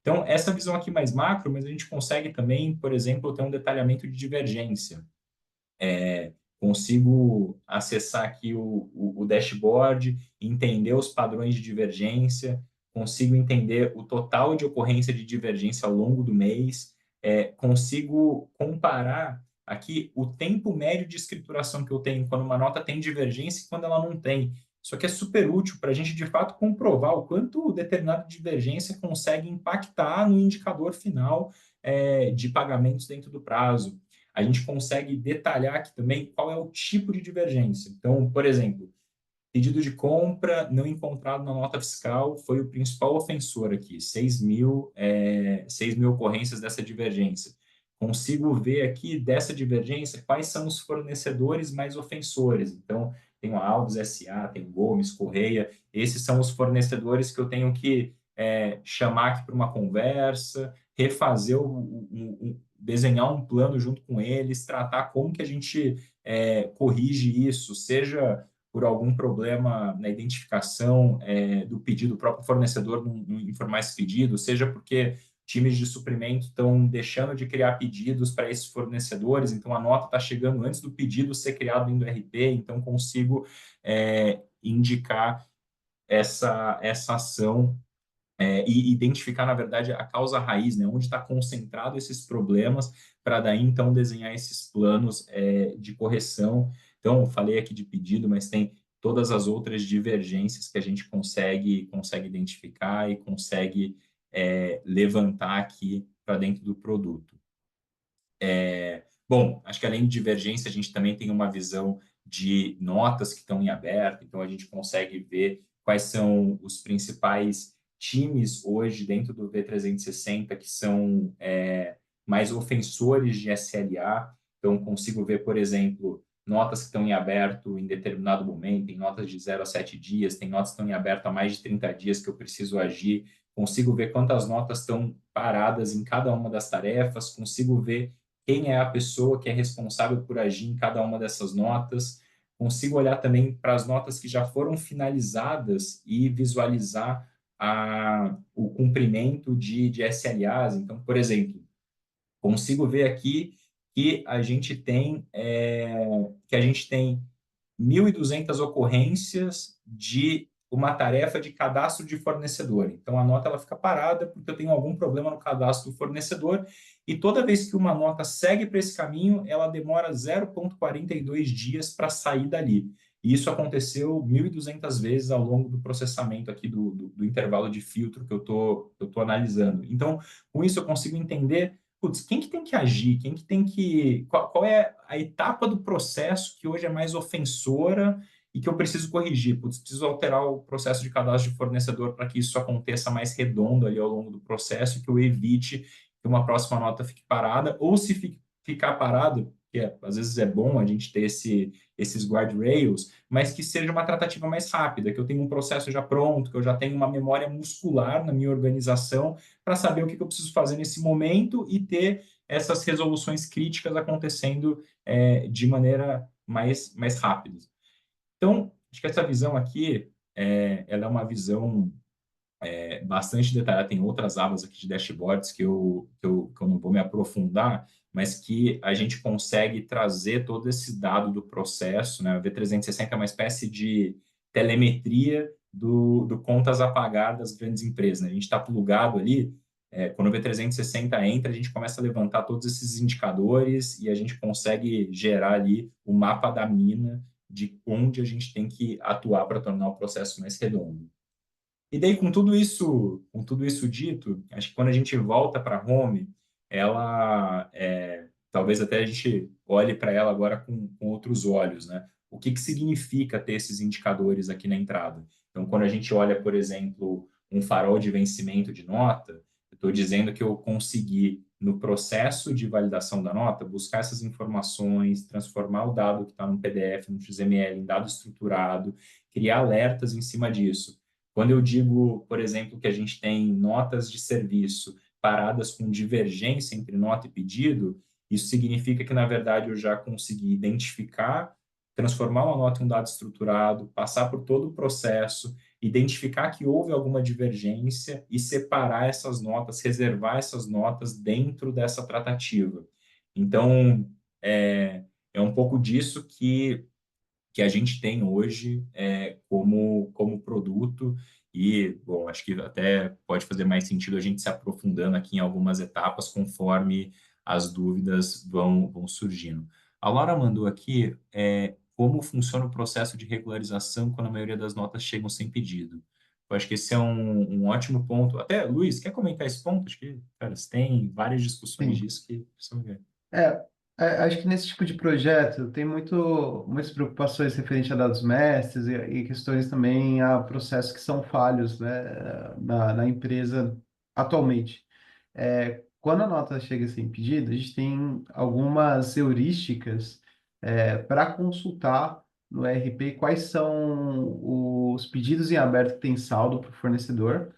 Então, essa visão aqui mais macro, mas a gente consegue também, por exemplo, ter um detalhamento de divergência. Consigo acessar aqui o dashboard, entender os padrões de divergência, consigo entender o total de ocorrência de divergência ao longo do mês, consigo comparar aqui o tempo médio de escrituração que eu tenho quando uma nota tem divergência e quando ela não tem. Isso aqui é super útil para a gente, de fato, comprovar o quanto determinada divergência consegue impactar no indicador final de pagamentos dentro do prazo. A gente consegue detalhar aqui também qual é o tipo de divergência. Então, por exemplo, pedido de compra não encontrado na nota fiscal foi o principal ofensor aqui, 6 mil ocorrências dessa divergência. Consigo ver aqui dessa divergência quais são os fornecedores mais ofensores. Então, tem o Alves SA, tem o Gomes, Correia, esses são os fornecedores que eu tenho que chamar aqui para uma conversa, refazer, desenhar um plano junto com eles, tratar como que a gente corrige isso, seja por algum problema na identificação do pedido, o próprio fornecedor não informar esse pedido, seja porque times de suprimento estão deixando de criar pedidos para esses fornecedores, então a nota está chegando antes do pedido ser criado dentro do RP, então consigo indicar essa ação e identificar, na verdade, a causa raiz, né? Onde está concentrado esses problemas, para daí, então, desenhar esses planos de correção. Então, falei aqui de pedido, mas tem todas as outras divergências que a gente consegue identificar e consegue levantar aqui para dentro do produto. Bom, acho que além de divergência, a gente também tem uma visão de notas que estão em aberto, então a gente consegue ver quais são os principais times hoje dentro do V360 que são mais ofensores de SLA. Então, consigo ver, por exemplo, notas que estão em aberto em determinado momento, tem notas de 0 a 7 dias, tem notas que estão em aberto há mais de 30 dias que eu preciso agir, consigo ver quantas notas estão paradas em cada uma das tarefas, consigo ver quem é a pessoa que é responsável por agir em cada uma dessas notas. Consigo olhar também para as notas que já foram finalizadas e visualizar o cumprimento de SLAs. Então, por exemplo, consigo ver aqui que a gente tem 1.200 ocorrências de uma tarefa de cadastro de fornecedor. Então, a nota ela fica parada porque eu tenho algum problema no cadastro do fornecedor e toda vez que uma nota segue para esse caminho, ela demora 0,42 dias para sair dali. E isso aconteceu 1.200 vezes ao longo do processamento aqui do intervalo de filtro que eu tô analisando. Então, com isso eu consigo entender, putz, quem que tem que agir, quem que tem que... Qual é a etapa do processo que hoje é mais ofensora e que eu preciso corrigir? Putz, preciso alterar o processo de cadastro de fornecedor para que isso aconteça mais redondo ali ao longo do processo e que eu evite que uma próxima nota fique parada, ou se ficar parado, que às vezes é bom a gente ter esses guardrails, mas que seja uma tratativa mais rápida, que eu tenha um processo já pronto, que eu já tenha uma memória muscular na minha organização para saber o que eu preciso fazer nesse momento e ter essas resoluções críticas acontecendo de maneira mais rápida. Então, acho que essa visão aqui, ela é uma visão bastante detalhada. Tem outras abas aqui de dashboards que eu não vou me aprofundar, mas que a gente consegue trazer todo esse dado do processo, né? O V360 é uma espécie de telemetria do contas a pagar das grandes empresas, né? A gente está plugado ali, quando o V360 entra, a gente começa a levantar todos esses indicadores e a gente consegue gerar ali o mapa da mina de onde a gente tem que atuar para tornar o processo mais redondo. E daí, com tudo isso dito, acho que quando a gente volta para a home, ela, talvez até a gente olhe para ela agora com outros olhos, né? O que significa ter esses indicadores aqui na entrada? Então, quando a gente olha, por exemplo, um farol de vencimento de nota, eu Estou dizendo que eu consegui, no processo de validação da nota, buscar essas informações, transformar o dado que está no PDF, no XML, em dado estruturado, criar alertas em cima disso. Quando eu digo, por exemplo, que a gente tem notas de serviço paradas com divergência entre nota e pedido, isso significa que, na verdade, eu já consegui identificar, transformar uma nota em um dado estruturado, passar por todo o processo, identificar que houve alguma divergência e separar essas notas, reservar essas notas dentro dessa tratativa. Então, é um pouco disso que a gente tem hoje como produto e, bom, acho que até pode fazer mais sentido a gente se aprofundando aqui em algumas etapas conforme as dúvidas vão surgindo. A Laura mandou aqui como funciona o processo de regularização quando a maioria das notas chegam sem pedido. Eu acho que esse é um ótimo ponto. Até, Luiz, quer comentar esse ponto? Acho que, cara, você tem várias discussões Sim. disso que precisam ver. É, acho que nesse tipo de projeto tem muitas preocupações referentes a dados mestres e questões também a processos que são falhos, né, na empresa atualmente. Quando a nota chega sem pedido, a gente tem algumas heurísticas para consultar no ERP quais são os pedidos em aberto que tem saldo para o fornecedor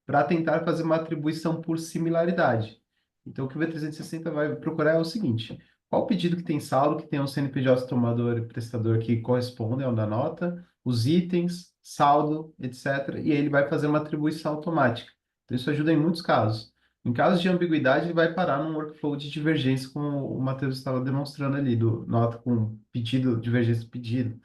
para tentar fazer uma atribuição por similaridade. Então, o que o V360 vai procurar é o seguinte: qual pedido que tem saldo, que tem um CNPJ tomador e prestador que correspondem ao da nota, os itens, saldo, etc. E aí ele vai fazer uma atribuição automática. Então, isso ajuda em muitos casos. Em casos de ambiguidade, ele vai parar num workflow de divergência, como o Matheus estava demonstrando ali, do nota com pedido, divergência pedido.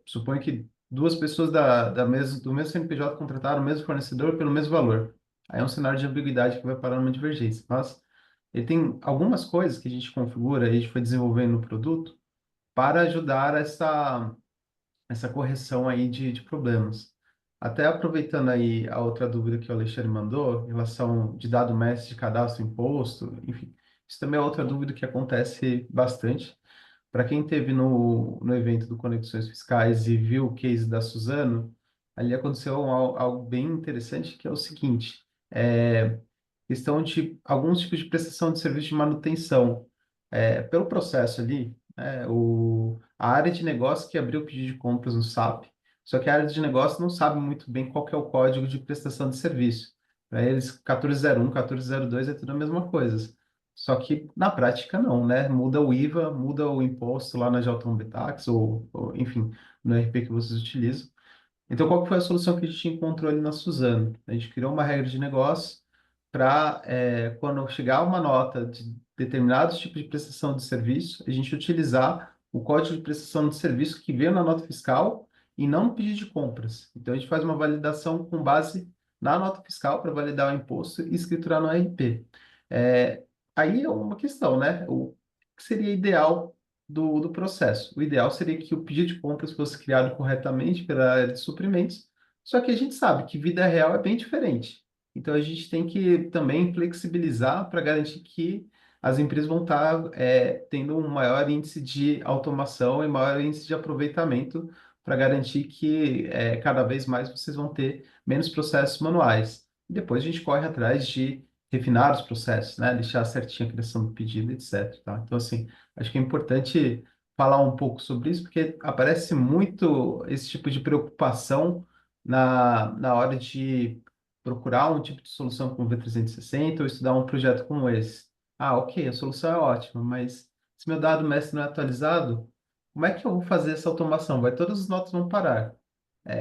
Suponho que duas pessoas do mesmo CNPJ contrataram o mesmo fornecedor pelo mesmo valor. Aí é um cenário de ambiguidade que vai parar numa divergência. Mas ele tem algumas coisas que a gente configura, a gente foi desenvolvendo no produto para ajudar essa correção aí de problemas. Até aproveitando aí a outra dúvida que o Alexandre mandou, em relação de dado mestre de cadastro imposto, enfim, isso também é outra dúvida que acontece bastante. Para quem esteve no evento do Conexões Fiscais e viu o case da Suzano, ali aconteceu algo bem interessante, que é o seguinte, questão de alguns tipos de prestação de serviço de manutenção. Pelo processo ali, a área de negócio que abriu o pedido de compras no SAP, só que a área de negócio não sabe muito bem qual que é o código de prestação de serviço. Para eles, 1401, 1402 é tudo a mesma coisa. Só que na prática não, né? Muda o IVA, muda o imposto lá na JB Tax, ou enfim, no RP que vocês utilizam. Então, qual que foi a solução que a gente encontrou ali na Suzano? A gente criou uma regra de negócio para, quando chegar uma nota de determinados tipos de prestação de serviço, a gente utilizar o código de prestação de serviço que veio na nota fiscal e não no pedido de compras. Então, a gente faz uma validação com base na nota fiscal para validar o imposto e escriturar no RP. É, Aí é uma questão, né? O que seria ideal do processo? O ideal seria que o pedido de compras fosse criado corretamente pela área de suprimentos, só que a gente sabe que vida real é bem diferente. Então a gente tem que também flexibilizar para garantir que as empresas vão estar tendo um maior índice de automação e maior índice de aproveitamento para garantir que cada vez mais vocês vão ter menos processos manuais. E depois a gente corre atrás de refinar os processos, né? Deixar certinho a criação do pedido, etc. Tá? Então, assim, acho que é importante falar um pouco sobre isso, porque aparece muito esse tipo de preocupação na hora de procurar um tipo de solução como o V360 ou estudar um projeto como esse. Ah, ok, a solução é ótima, mas se meu dado mestre não é atualizado, como é que eu vou fazer essa automação? Todas as notas vão parar.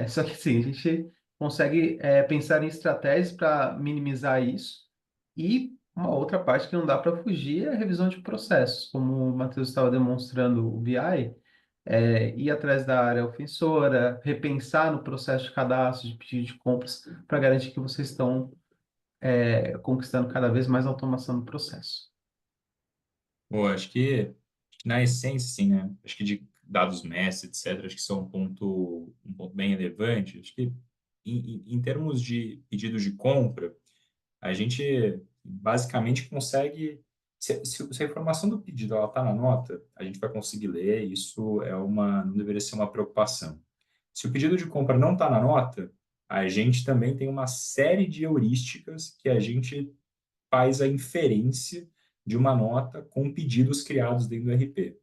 Só que assim, a gente consegue pensar em estratégias para minimizar isso. E uma outra parte que não dá para fugir é a revisão de processos, como o Matheus estava demonstrando o BI, ir atrás da área ofensora, repensar no processo de cadastro, de pedido de compras, para garantir que vocês estão conquistando cada vez mais automação no processo. Pô, acho que na essência, sim, né? Acho que de dados mestre, etc., acho que isso é um ponto bem relevante. Acho que em termos de pedidos de compra, a gente basicamente consegue. Se a informação do pedido ela está na nota, a gente vai conseguir ler, isso não deveria ser uma preocupação. Se o pedido de compra não está na nota, a gente também tem uma série de heurísticas que a gente faz a inferência de uma nota com pedidos criados dentro do RP.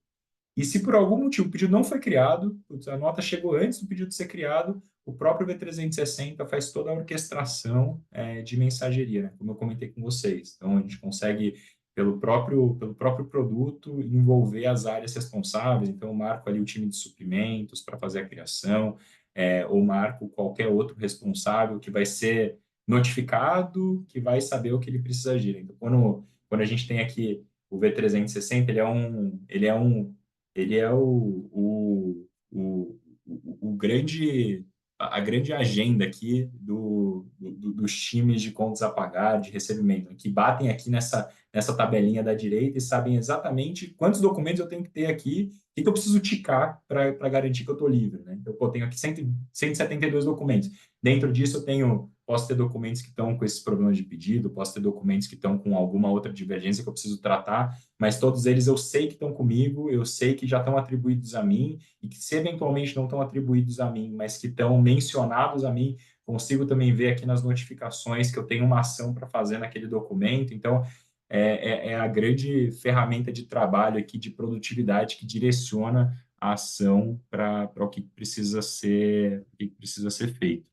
E se por algum motivo o pedido não foi criado, a nota chegou antes do pedido ser criado, o próprio V360 faz toda a orquestração de mensageria, né? Como eu comentei com vocês. Então, a gente consegue, pelo próprio produto, envolver as áreas responsáveis. Então, eu marco ali o time de suprimentos para fazer a criação, ou marco qualquer outro responsável que vai ser notificado, que vai saber o que ele precisa agir. Então, quando a gente tem aqui o V360, ele é o grande, a grande agenda aqui dos times de contas a pagar, de recebimento, que batem aqui nessa tabelinha da direita e sabem exatamente quantos documentos eu tenho que ter aqui, o que eu preciso ticar para garantir que eu estou livre. Né? Então, eu tenho aqui 172 documentos. Dentro disso, posso ter documentos que estão com esses problemas de pedido, posso ter documentos que estão com alguma outra divergência que eu preciso tratar, mas todos eles eu sei que estão comigo, eu sei que já estão atribuídos a mim, e que se eventualmente não estão atribuídos a mim, mas que estão mencionados a mim, consigo também ver aqui nas notificações que eu tenho uma ação para fazer naquele documento. Então, é a grande ferramenta de trabalho aqui, de produtividade, que direciona a ação para o que precisa ser feito.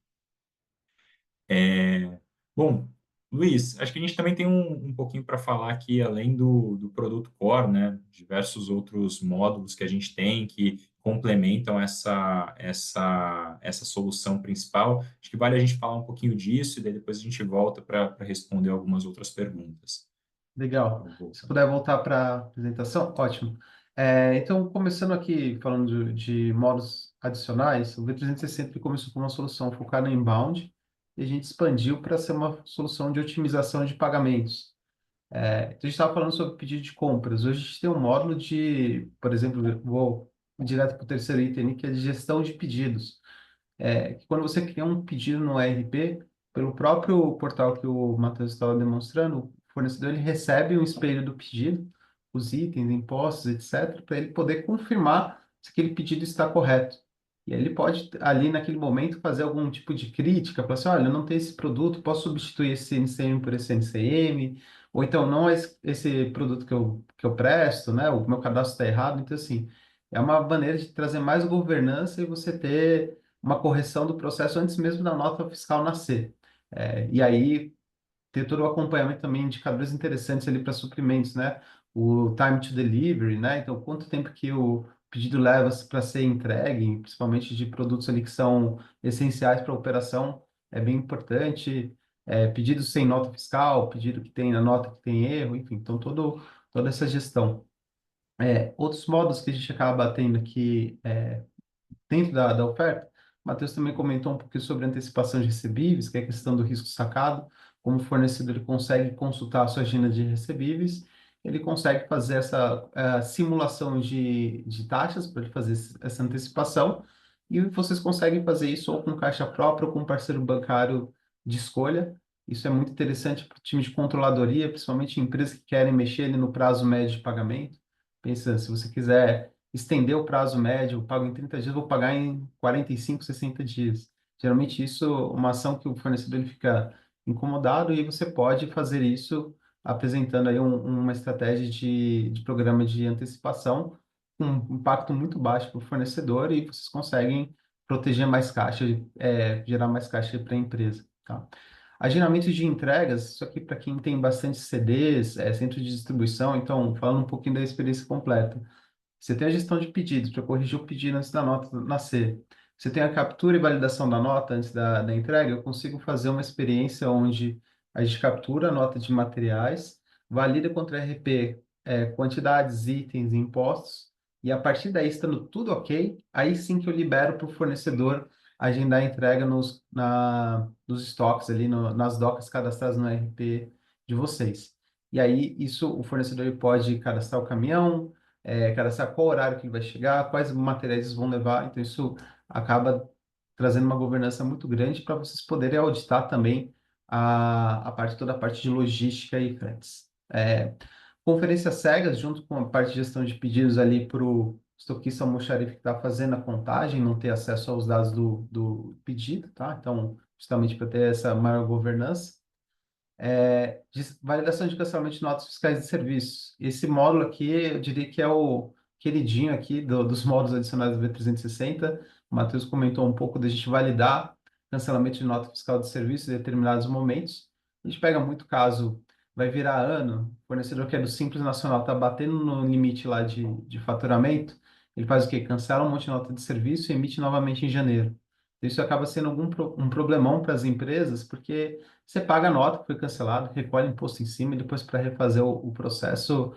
Bom, Luiz, acho que a gente também tem um pouquinho para falar aqui, além do produto core, né? Diversos outros módulos que a gente tem que complementam essa solução principal. Acho que vale a gente falar um pouquinho disso e daí depois a gente volta para responder algumas outras perguntas. Legal. Então, Se voltando. puder voltar para a apresentação, ótimo. Então, começando aqui falando de modos adicionais, o V360 ele começou com uma solução focada em inbound e a gente expandiu para ser uma solução de otimização de pagamentos. Então, a gente estava falando sobre pedido de compras. Hoje a gente tem um módulo por exemplo, vou direto para o terceiro item, que é de gestão de pedidos. Que quando você cria um pedido no ERP, pelo próprio portal que o Matheus estava demonstrando, o fornecedor ele recebe um espelho do pedido, os itens, impostos, etc., para ele poder confirmar se aquele pedido está correto. E aí ele pode, ali naquele momento, fazer algum tipo de crítica, falar assim, olha, eu não tenho esse produto, posso substituir esse NCM por esse NCM, ou então não é esse produto que eu presto, né? O meu cadastro está errado. Então, assim, é uma maneira de trazer mais governança e você ter uma correção do processo antes mesmo da nota fiscal nascer. E aí ter todo o acompanhamento também, indicadores interessantes ali para suprimentos, né? O time to delivery, né? Então, quanto tempo que o pedido leva para ser entregue, principalmente de produtos ali que são essenciais para a operação, é bem importante. Pedido sem nota fiscal, pedido que tem a nota que tem erro, enfim, então toda essa gestão. Outros modos que a gente acaba tendo aqui dentro da oferta. O Matheus também comentou um pouquinho sobre antecipação de recebíveis, que é a questão do risco sacado. Como o fornecedor ele consegue consultar a sua agenda de recebíveis, ele consegue fazer essa simulação de taxas para ele fazer essa antecipação. E vocês conseguem fazer isso ou com caixa própria ou com parceiro bancário de escolha. Isso é muito interessante para o time de controladoria, principalmente em empresas que querem mexer ali no prazo médio de pagamento. Pensa, se você quiser estender o prazo médio, eu pago em 30 dias, vou pagar em 45, 60 dias. Geralmente isso é uma ação que o fornecedor ele fica incomodado e você pode fazer isso apresentando aí uma estratégia de programa de antecipação com um impacto muito baixo para o fornecedor e vocês conseguem proteger mais caixa, gerar mais caixa para a empresa, tá? Agendamento de entregas, isso aqui para quem tem bastante CDs, centro de distribuição, então falando um pouquinho da experiência completa. Você tem a gestão de pedidos para corrigir o pedido antes da nota nascer. Você tem a captura e validação da nota antes da entrega. Eu consigo fazer uma experiência onde a gente captura a nota de materiais, valida contra RP, quantidades, itens e impostos, e a partir daí, estando tudo ok, aí sim que eu libero para o fornecedor agendar a entrega nos estoques ali, nas docas cadastradas no RP de vocês. E aí, isso, o fornecedor ele pode cadastrar o caminhão, cadastrar qual horário que ele vai chegar, quais materiais eles vão levar. Então, isso acaba trazendo uma governança muito grande para vocês poderem auditar também toda a parte de logística e fretes. Conferências cegas, junto com a parte de gestão de pedidos ali para o estoquista almoxarife que está fazendo a contagem, não ter acesso aos dados do pedido, tá? Então, justamente para ter essa maior governança. De validação de cancelamento de notas fiscais de serviços. Esse módulo aqui, eu diria que é o queridinho aqui dos módulos adicionais do V360. O Matheus comentou um pouco da gente validar cancelamento de nota fiscal de serviço em determinados momentos. A gente pega muito caso, vai virar ano, o fornecedor que é do Simples Nacional está batendo no limite lá de faturamento, ele faz o quê? Cancela um monte de nota de serviço e emite novamente em janeiro. Isso acaba sendo um problemão para as empresas, porque você paga a nota que foi cancelado, recolhe imposto em cima e depois para refazer o processo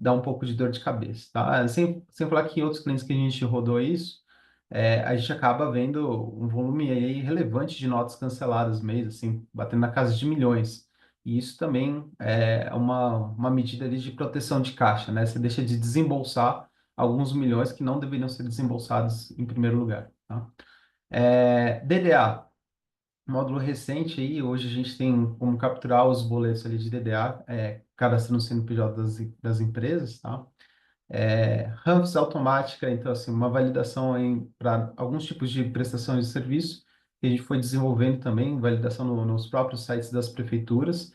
dá um pouco de dor de cabeça, tá? Sem falar que em outros clientes que a gente rodou isso, a gente acaba vendo um volume aí relevante de notas canceladas mês, assim, batendo na casa de milhões. E isso também é uma medida ali de proteção de caixa, né? Você deixa de desembolsar alguns milhões que não deveriam ser desembolsados em primeiro lugar, tá? DDA. Módulo recente aí, hoje a gente tem como capturar os boletos ali de DDA, cadastrando o CNPJ das empresas, tá? RAMPS automática, então assim, uma validação para alguns tipos de prestações de serviço que a gente foi desenvolvendo também, validação nos próprios sites das prefeituras.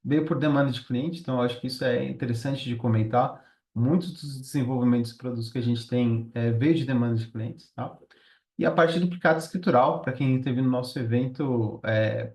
Veio por demanda de cliente, então eu acho que isso é interessante de comentar. Muitos dos desenvolvimentos de produtos que a gente tem veio de demanda de clientes, tá? E a parte do duplicado escritural, para quem esteve no nosso evento,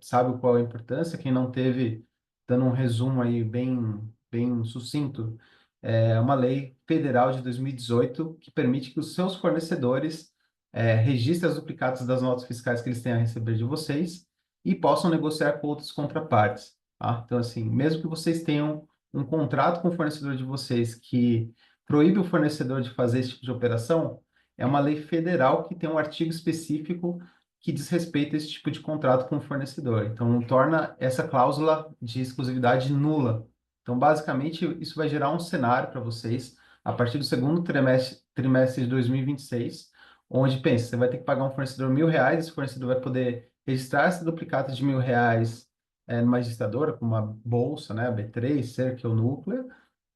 sabe qual é a importância. Quem não teve, dando um resumo aí bem sucinto, é uma lei federal de 2018 que permite que os seus fornecedores registrem os duplicados das notas fiscais que eles têm a receber de vocês e possam negociar com outras contrapartes. Tá? Então, assim, mesmo que vocês tenham um contrato com o fornecedor de vocês que proíbe o fornecedor de fazer esse tipo de operação, é uma lei federal que tem um artigo específico que diz respeito a esse tipo de contrato com o fornecedor. Então, torna essa cláusula de exclusividade nula. Então, basicamente, isso vai gerar um cenário para vocês a partir do segundo trimestre de 2026, onde, pensa, você vai ter que pagar um fornecedor R$ 1.000, esse fornecedor vai poder registrar esse duplicata de R$ 1.000 numa registradora, como uma bolsa, né, a B3, Cerca ou Núclea,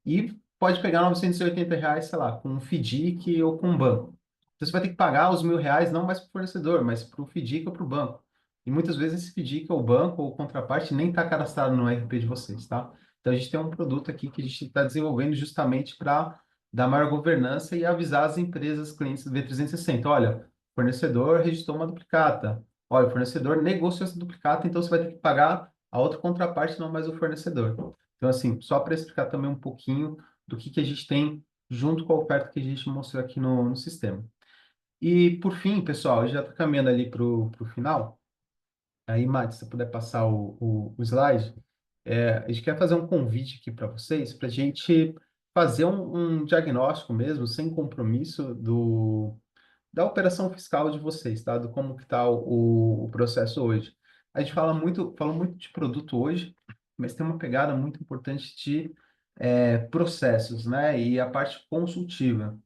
e pode pegar R$ 980, sei lá, com um FDIC ou com um banco. Então, você vai ter que pagar os R$ 1.000 não mais para o fornecedor, mas para o FDIC ou para o banco. E muitas vezes esse FDIC ou banco ou contraparte nem está cadastrado no RP de vocês, tá? Então, a gente tem um produto aqui que a gente está desenvolvendo justamente para dar maior governança e avisar as empresas, clientes do V360. Olha, o fornecedor registrou uma duplicata. Olha, o fornecedor negociou essa duplicata, então você vai ter que pagar a outra contraparte, não mais o fornecedor. Então, assim, só para explicar também um pouquinho do que a gente tem junto com a oferta que a gente mostrou aqui no sistema. E, por fim, pessoal, já está caminhando ali para o final. Aí, Mati, se você puder passar o slide, a gente quer fazer um convite aqui para vocês, para a gente fazer um diagnóstico mesmo, sem compromisso, da operação fiscal de vocês, tá? Do como que está o processo hoje. A gente fala muito de produto hoje, mas tem uma pegada muito importante de processos, né? E a parte consultiva.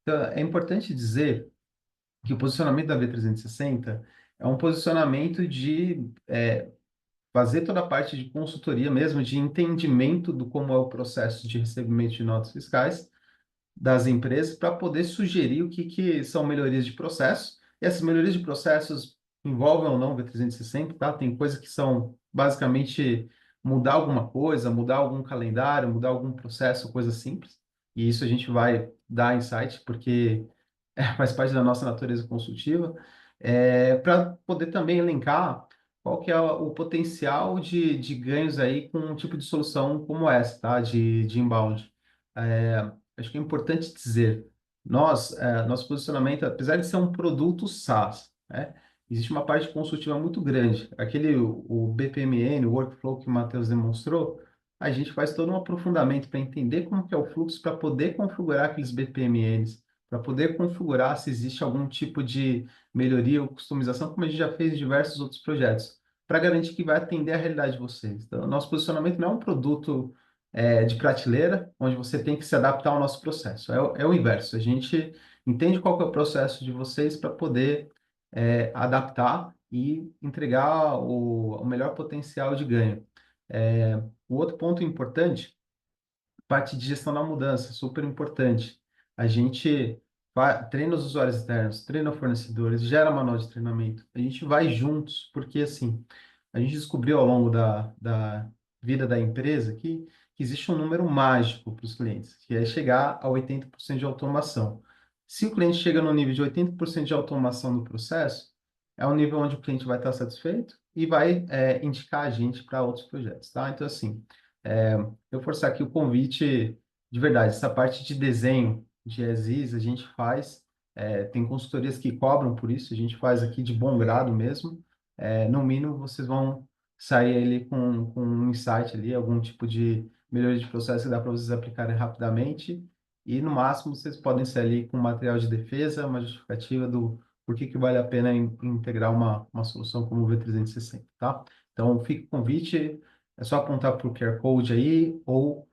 Então, é importante dizer que o posicionamento da V360 é um posicionamento de fazer toda a parte de consultoria mesmo, de entendimento do como é o processo de recebimento de notas fiscais, das empresas para poder sugerir o que são melhorias de processo. E essas melhorias de processos envolvem ou não o V360, tá? Tem coisas que são basicamente mudar alguma coisa, mudar algum calendário, mudar algum processo, coisa simples. E isso a gente vai dar insight, porque faz parte da nossa natureza consultiva, para poder também elencar qual que é o potencial de ganhos aí com um tipo de solução como essa, tá? De inbound. Acho que é importante dizer, nosso posicionamento, apesar de ser um produto SaaS, né? Existe uma parte consultiva muito grande. O BPMN, o workflow que o Matheus demonstrou, a gente faz todo um aprofundamento para entender como que é o fluxo, para poder configurar aqueles BPMNs, para poder configurar se existe algum tipo de melhoria ou customização, como a gente já fez em diversos outros projetos, para garantir que vai atender a realidade de vocês. Então, nosso posicionamento não é um produto de prateleira, onde você tem que se adaptar ao nosso processo. É o inverso. A gente entende qual que é o processo de vocês para poder adaptar e entregar o melhor potencial de ganho. O outro ponto importante, parte de gestão da mudança, super importante. A gente treina os usuários externos, treina fornecedores, gera manual de treinamento. A gente vai juntos, porque assim, a gente descobriu ao longo da vida da empresa que existe um número mágico para os clientes, que é chegar a 80% de automação. Se o cliente chega no nível de 80% de automação do processo, é um nível onde o cliente vai estar satisfeito e vai indicar a gente para outros projetos, tá? Então, assim, é, eu forçar aqui o convite de verdade, essa parte de desenho de ESIs a gente faz, tem consultorias que cobram por isso, a gente faz aqui de bom grado mesmo. No mínimo, vocês vão sair ali com um insight ali, algum tipo de melhoria de processo que dá para vocês aplicarem rapidamente. E no máximo, vocês podem sair ali com material de defesa, uma justificativa do por que vale a pena integrar uma solução como o V360, tá? Então, fica o convite, é só apontar para o QR Code aí, ou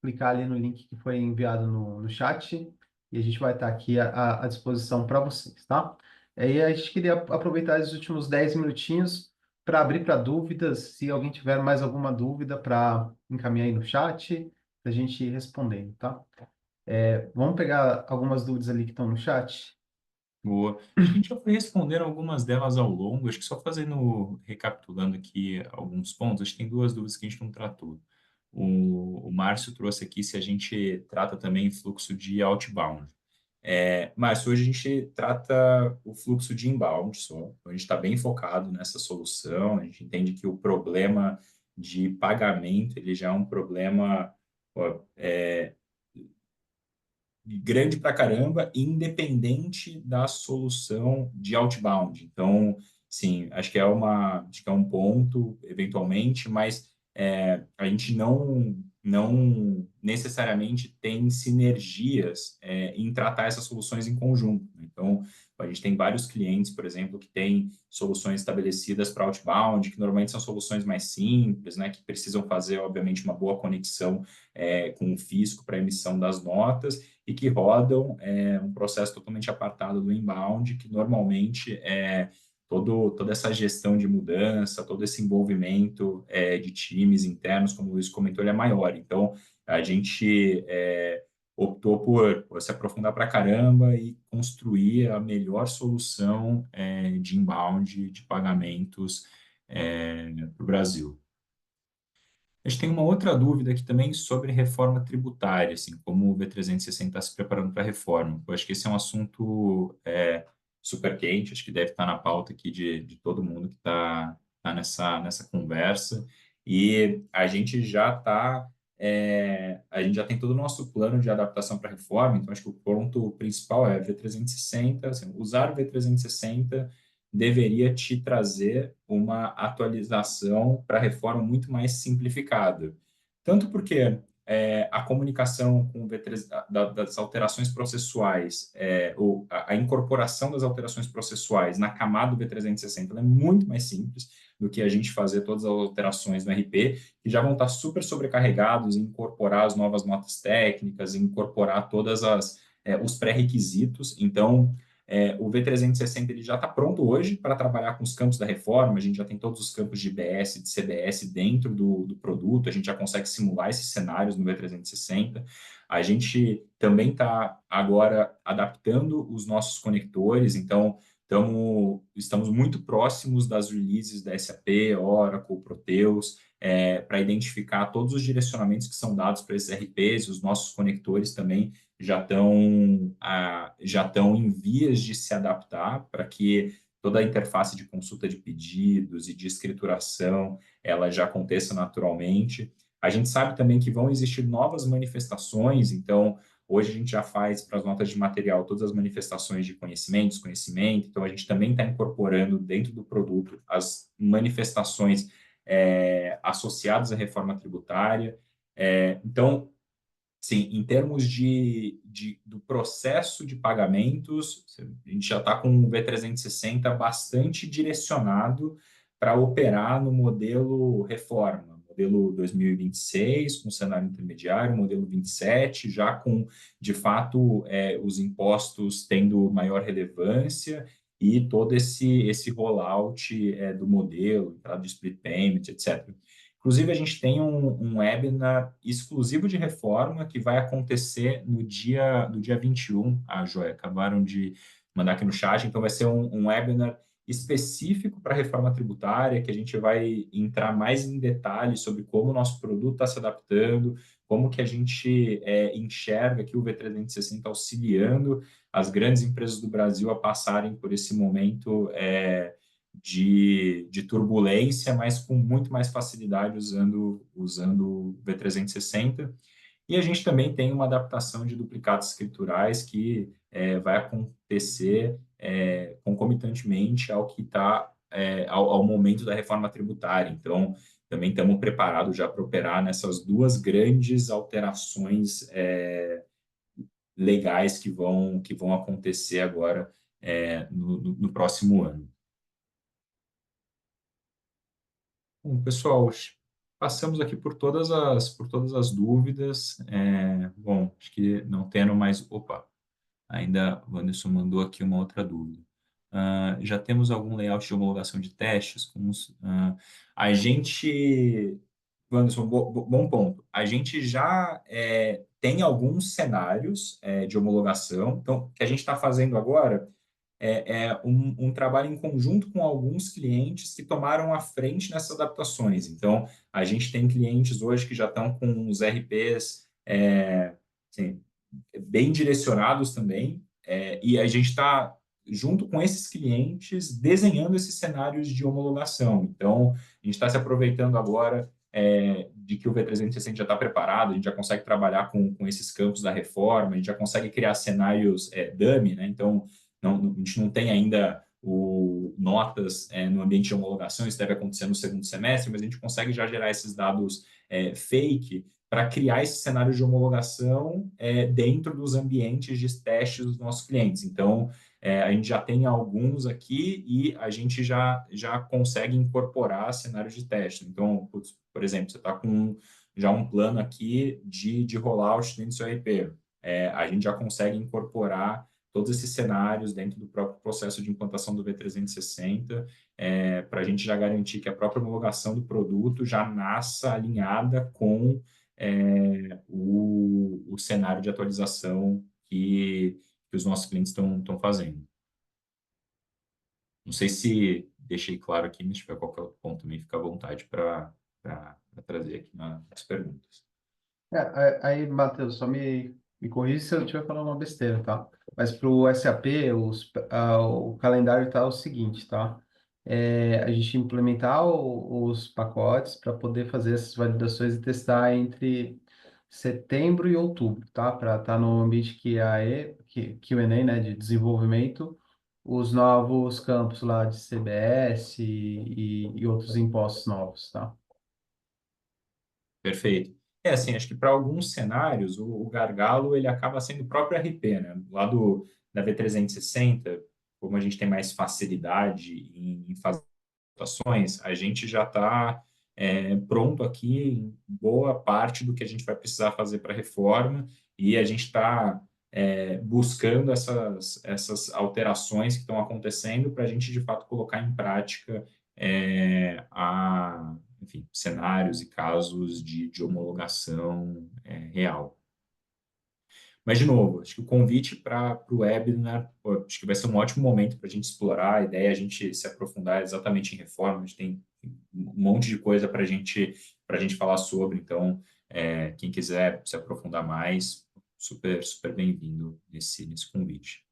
clicar ali no link que foi enviado no chat e a gente vai estar aqui à disposição para vocês, tá? Aí a gente queria aproveitar esses últimos 10 minutinhos para abrir para dúvidas. Se alguém tiver mais alguma dúvida, para encaminhar aí no chat, para a gente ir respondendo, tá? Vamos pegar algumas dúvidas ali que estão no chat. Boa. Acho que a gente já foi respondendo algumas delas ao longo, acho que só fazendo, recapitulando aqui alguns pontos, acho que tem duas dúvidas que a gente não tratou. O Márcio trouxe aqui se a gente trata também fluxo de outbound. Márcio, hoje a gente trata o fluxo de inbound só, então a gente está bem focado nessa solução, a gente entende que o problema de pagamento, ele já é um problema ó, grande pra caramba, independente da solução de outbound. Então, sim, acho que é um ponto, eventualmente, mas a gente não necessariamente tem sinergias em tratar essas soluções em conjunto, né? Então, a gente tem vários clientes, por exemplo, que têm soluções estabelecidas para outbound, que normalmente são soluções mais simples, né, que precisam fazer, obviamente, uma boa conexão com o fisco para emissão das notas, e que rodam um processo totalmente apartado do inbound, que normalmente toda essa gestão de mudança, todo esse envolvimento de times internos, como o Luiz comentou, ele é maior. Então, a gente optou por se aprofundar para caramba e construir a melhor solução de inbound, de pagamentos para o Brasil. A gente tem uma outra dúvida aqui também sobre reforma tributária, assim, como o V360 está se preparando para a reforma. Eu acho que esse é um assunto super quente, acho que deve estar na pauta aqui de todo mundo que está nessa conversa. E a gente a gente já tem todo o nosso plano de adaptação para a reforma, então acho que o ponto principal é V360, assim, usar o V360 deveria te trazer uma atualização para a reforma muito mais simplificada. Tanto porque a comunicação com o V3, das alterações processuais, ou a incorporação das alterações processuais na camada do V360 é muito mais simples do que a gente fazer todas as alterações no RP, que já vão estar super sobrecarregados em incorporar as novas notas técnicas, em incorporar os pré-requisitos. Então, o V360 ele já está pronto hoje para trabalhar com os campos da reforma, a gente já tem todos os campos de IBS, de CBS dentro do produto, a gente já consegue simular esses cenários no V360. A gente também está agora adaptando os nossos conectores, então estamos muito próximos das releases da SAP, Oracle, Proteus, para identificar todos os direcionamentos que são dados para esses RPs, os nossos conectores também já estão em vias de se adaptar para que toda a interface de consulta de pedidos e de escrituração ela já aconteça naturalmente. A gente sabe também que vão existir novas manifestações, então hoje a gente já faz para as notas de material todas as manifestações de conhecimento, desconhecimento, então a gente também está incorporando dentro do produto as manifestações associadas à reforma tributária. Então, sim, em termos do processo de pagamentos, a gente já está com o V360 bastante direcionado para operar no modelo reforma, modelo 2026, com cenário intermediário, modelo 27, já com, de fato, os impostos tendo maior relevância e todo esse rollout do modelo, entrada de split payment, etc. Inclusive, a gente tem um webinar exclusivo de reforma que vai acontecer no dia 21. Ah, Joia, acabaram de mandar aqui no chat. Então, vai ser um webinar específico para a reforma tributária, que a gente vai entrar mais em detalhes sobre como o nosso produto está se adaptando, como que a gente enxerga aqui o V360 auxiliando as grandes empresas do Brasil a passarem por esse momento de turbulência, mas com muito mais facilidade usando o V360. E a gente também tem uma adaptação de duplicados escriturais que vai acontecer concomitantemente ao que está ao momento da reforma tributária. Então, também estamos preparados já para operar nessas duas grandes alterações legais que vão acontecer agora no próximo ano. Bom, pessoal, passamos aqui por todas as dúvidas. Bom, acho que não tendo mais. Opa, ainda o Anderson mandou aqui uma outra dúvida. Já temos algum layout de homologação de testes? A gente, Anderson, bom ponto. A gente já tem alguns cenários de homologação. Então, o que a gente está fazendo agora um trabalho em conjunto com alguns clientes que tomaram a frente nessas adaptações. Então, a gente tem clientes hoje que já estão com os RPs assim, bem direcionados também, e a gente está, junto com esses clientes, desenhando esses cenários de homologação. Então, a gente está se aproveitando agora de que o V360 já está preparado, a gente já consegue trabalhar com esses campos da reforma, a gente já consegue criar cenários dummy, né? Então, a gente não tem ainda notas no ambiente de homologação, isso deve acontecer no segundo semestre, mas a gente consegue já gerar esses dados fake para criar esse cenário de homologação dentro dos ambientes de testes dos nossos clientes. Então, a gente já tem alguns aqui e a gente já consegue incorporar cenários de teste. Então, por exemplo, você está com já um plano aqui de rollout dentro do seu RP. A gente já consegue incorporar todos esses cenários dentro do próprio processo de implantação do V360, para a gente já garantir que a própria homologação do produto já nasça alinhada com o cenário de atualização que os nossos clientes estão fazendo. Não sei se deixei claro aqui, mas se tiver qualquer outro ponto também, fica à vontade para trazer aqui nas perguntas. Aí, Matheus, só me corrija se eu estiver falando uma besteira, tá? Mas para o SAP, o calendário tá o seguinte, tá? A gente implementar os pacotes para poder fazer essas validações e testar entre setembro e outubro, tá? Para estar no ambiente Q&A, né, de desenvolvimento, os novos campos lá de CBS e outros impostos novos, tá? Perfeito. Assim, acho que para alguns cenários, o gargalo ele acaba sendo o próprio RP, né? Lá da V360, como a gente tem mais facilidade em fazer ações, a gente já está pronto aqui em boa parte do que a gente vai precisar fazer para a reforma e a gente está buscando essas alterações que estão acontecendo para a gente, de fato, colocar em prática enfim, cenários e casos de homologação real. Mas, de novo, acho que o convite para o webinar, acho que vai ser um ótimo momento para a gente explorar a ideia, a gente se aprofundar exatamente em reforma, a gente tem um monte de coisa para a gente falar sobre, então, quem quiser se aprofundar mais, super, super bem-vindo nesse convite.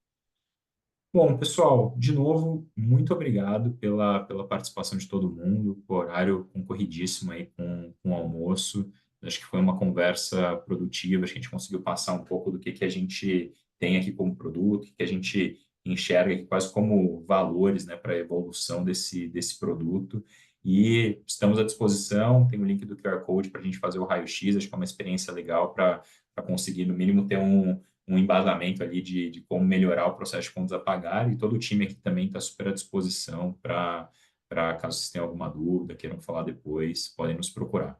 Bom, pessoal, de novo, muito obrigado pela participação de todo mundo, o horário concorridíssimo aí com o almoço. Acho que foi uma conversa produtiva, acho que a gente conseguiu passar um pouco do que a gente tem aqui como produto, o que a gente enxerga aqui quase como valores, né, para a evolução desse produto. E estamos à disposição, tem o link do QR Code para a gente fazer o raio-x, acho que é uma experiência legal para conseguir, no mínimo, ter um embasamento ali de como melhorar o processo de contas a pagar, e todo o time aqui também está super à disposição para caso vocês tenham alguma dúvida, queiram falar depois, podem nos procurar.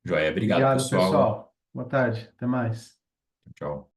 Joia, obrigado, Obrigado, pessoal. pessoal. Boa tarde. Até mais. Tchau.